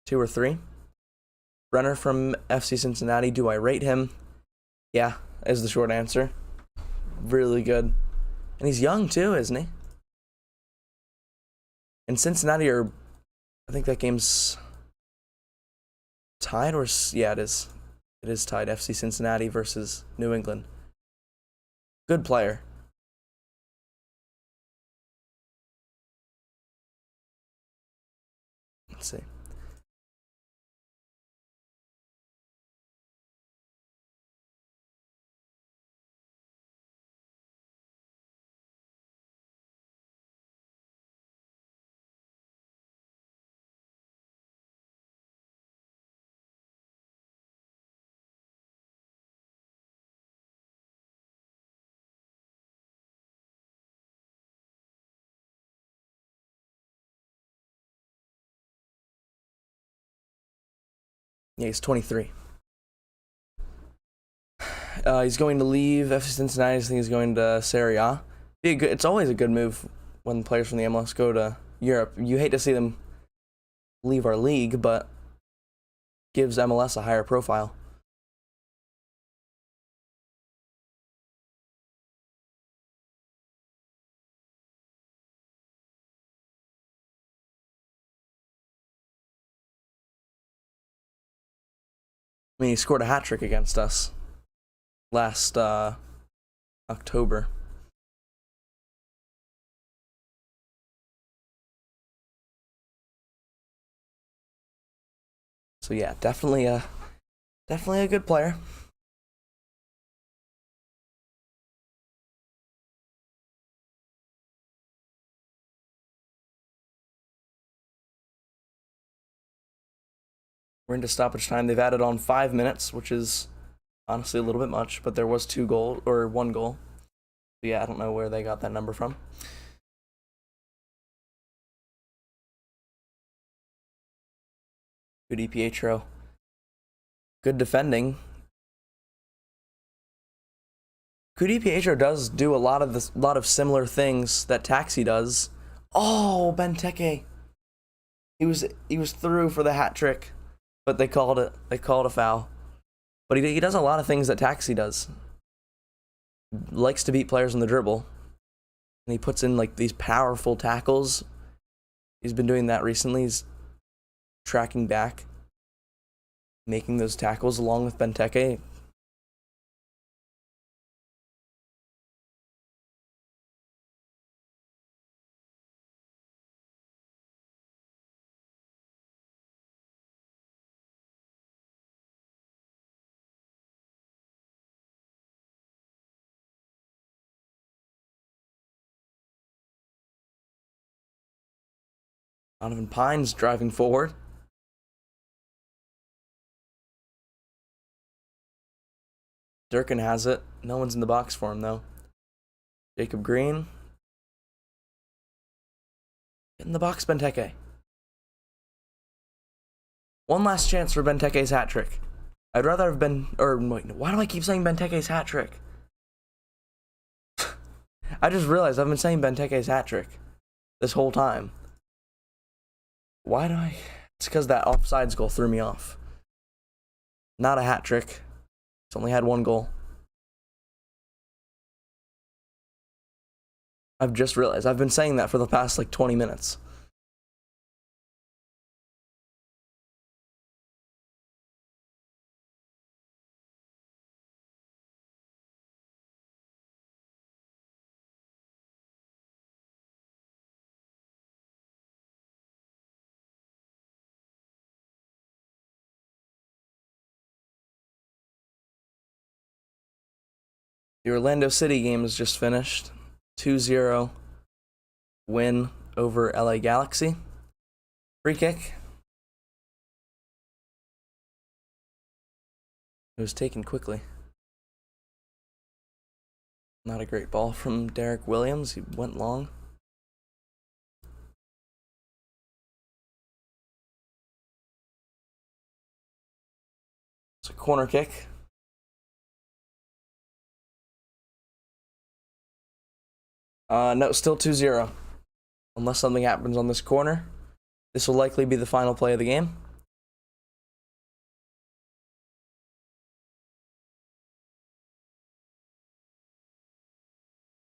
2 or 3. Brenner from FC Cincinnati. Do I rate him? Yeah, is the short answer. Really good. And he's young too, isn't he? And Cincinnati are... I think that game's tied, or... Yeah, it is. It is tied. FC Cincinnati versus New England. Good player. Let's see. Yeah, he's 23. He's going to leave FC Cincinnati. I think he's going to Serie A. It's always a good move when players from the MLS go to Europe. You hate to see them leave our league, but gives MLS a higher profile. I mean, he scored a hat trick against us last October. So yeah, definitely a good player. We're into stoppage time. They've added on 5 minutes, which is honestly a little bit much, but there was 1 goal. So yeah, I don't know where they got that number from. Good DiPietro. Good defending. DiPietro does do a lot of similar things that Taxi does. Oh, Benteke. He was through for the hat trick, but they called a foul. But he does a lot of things that Taxi does. Likes to beat players on the dribble, and he puts in like these powerful tackles. He's been doing that recently. He's tracking back, making those tackles along with Benteke. Donovan Pines driving forward. Durkin has it. No one's in the box for him, though. Jacob Green. Get in the box, Benteke. One last chance for Benteke's hat trick. I'd rather have been... Or, wait, why do I keep saying Benteke's hat trick? I just realized I've been saying Benteke's hat trick this whole time. Why do I... It's because that offsides goal threw me off. Not a hat trick. It's only had 1 goal. I've just realized. I've been saying that for the past, 20 minutes. The Orlando City game is just finished. 2-0 win over LA Galaxy. Free kick. It was taken quickly. Not a great ball from Derek Williams. He went long. It's a corner kick. No, still 2-0. Unless something happens on this corner. This will likely be the final play of the game.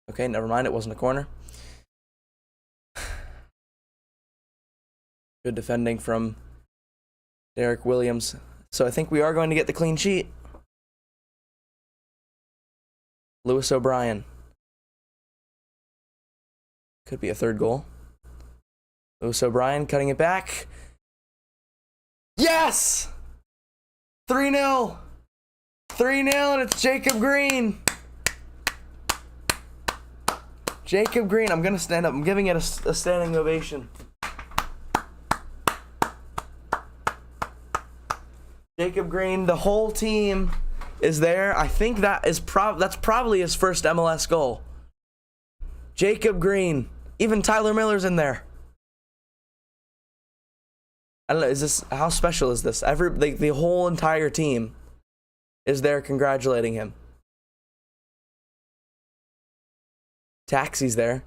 Okay, never mind. It wasn't a corner. Good defending from Derek Williams. So I think we are going to get the clean sheet. Lewis O'Brien. Could be a 3rd goal. Lewis O'Brien cutting it back. Yes! 3-0. 3-0, and it's Jacob Green. Jacob Green. I'm going to stand up. I'm giving it a standing ovation. Jacob Green, the whole team is there. I think that's probably his first MLS goal. Jacob Green. Even Tyler Miller's in there. I don't know, how special is this? The whole entire team is there congratulating him. Taxi's there.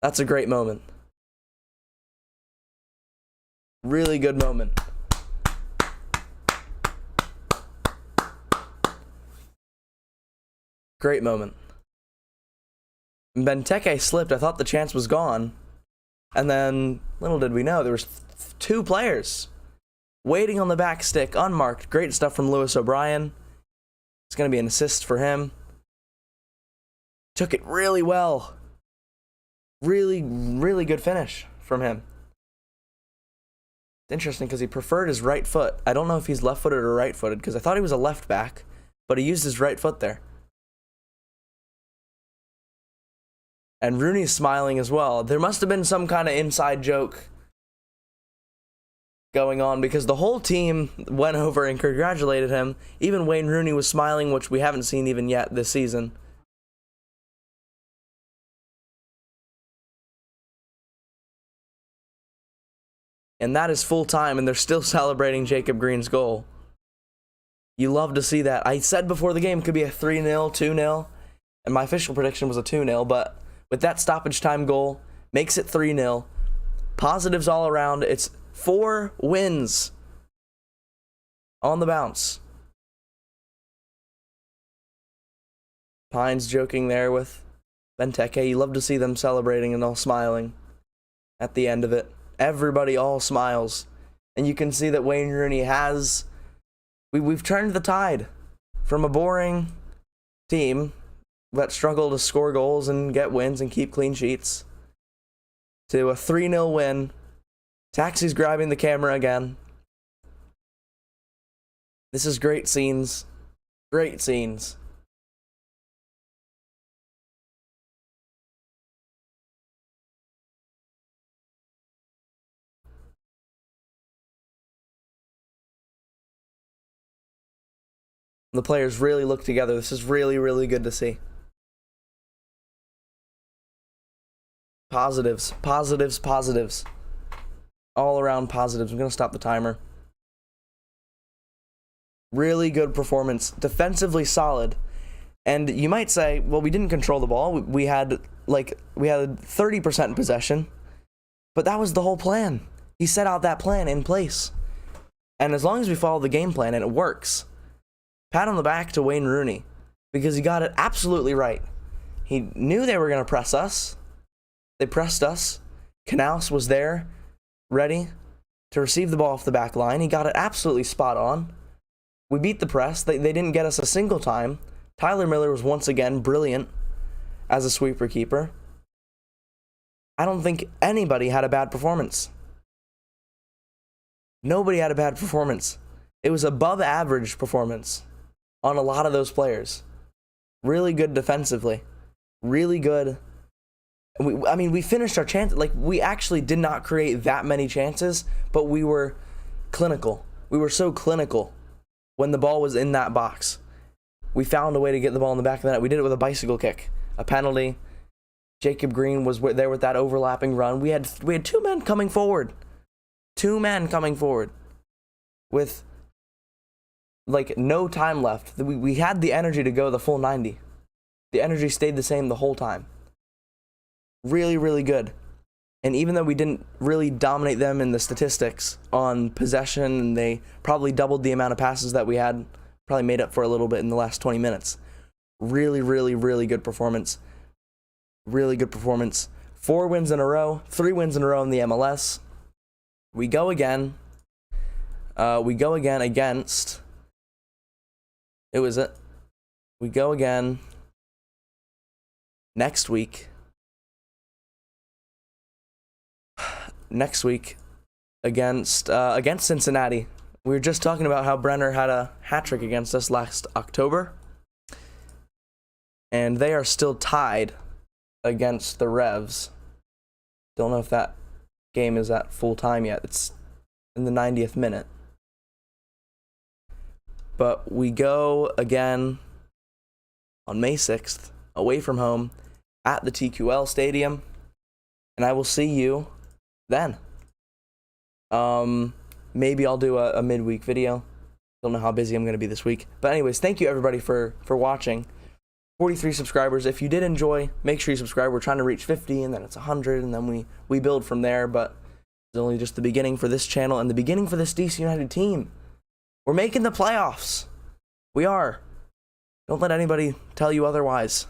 That's a great moment. Really good moment. Great moment. Benteke slipped. I thought the chance was gone. And then, little did we know, there was two players waiting on the back stick, unmarked. Great stuff from Lewis O'Brien. It's going to be an assist for him. Took it really well. Really, really good finish from him. It's interesting because he preferred his right foot. I don't know if he's left-footed or right-footed because I thought he was a left back, but he used his right foot there. And Rooney's smiling as well. There must have been some kind of inside joke going on because the whole team went over and congratulated him. Even Wayne Rooney was smiling, which we haven't seen even yet this season. And that is full time, and they're still celebrating Jacob Green's goal. You love to see that. I said before the game it could be a 3-0, 2-0, and my official prediction was a 2-0, but with that stoppage time goal, makes it 3-0. Positives all around. It's 4 wins on the bounce. Pines joking there with Benteke. You love to see them celebrating and all smiling at the end of it. Everybody all smiles. And you can see that Wayne Rooney has... We've turned the tide from a boring team that struggle to score goals and get wins and keep clean sheets to a 3-0 win. Taxi's grabbing the camera again. This is great scenes. Great scenes. The players really look together. This is really, really good to see. Positives, positives, positives. All around positives. I'm going to stop the timer. Really good performance. Defensively solid. And you might say, well, we didn't control the ball. We had 30% possession. But that was the whole plan. He set out that plan in place. And as long as we follow the game plan and it works, pat on the back to Wayne Rooney because he got it absolutely right. He knew they were going to press us. They pressed us. Canals was there, ready to receive the ball off the back line. He got it absolutely spot on. We beat the press. They didn't get us a single time. Tyler Miller was once again brilliant as a sweeper keeper. I don't think anybody had a bad performance. Nobody had a bad performance. It was above average performance on a lot of those players. Really good defensively. Really good. We finished our chance. We actually did not create that many chances, but we were clinical. We were so clinical when the ball was in that box. We found a way to get the ball in the back of the net. We did it with a bicycle kick, a penalty. Jacob Green was there with that overlapping run. We had 2 men coming forward. 2 men coming forward with no time left. We had the energy to go the full 90. The energy stayed the same the whole time. Really, really good. And even though we didn't really dominate them in the statistics on possession, and they probably doubled the amount of passes that we had, probably made up for a little bit in the last 20 minutes. Really, really, really good performance. Really good performance. 4 wins in a row, 3 wins in a row in the MLS. We go again. Against... Who is it? We go again next week. Against Cincinnati. We were just talking about how Brenner had a hat-trick against us last October. And they are still tied against the Revs. Don't know if that game is at full time yet. It's in the 90th minute. But we go again on May 6th, away from home, at the TQL Stadium. And I will see you then. Maybe I'll do a midweek video. Don't know how busy I'm going to be this week. But anyways, thank you everybody for watching. 43 subscribers. If you did enjoy, make sure you subscribe. We're trying to reach 50, and then it's 100, and then we build from there. But it's only just the beginning for this channel and the beginning for this DC United team. We're making the playoffs. We are. Don't let anybody tell you otherwise.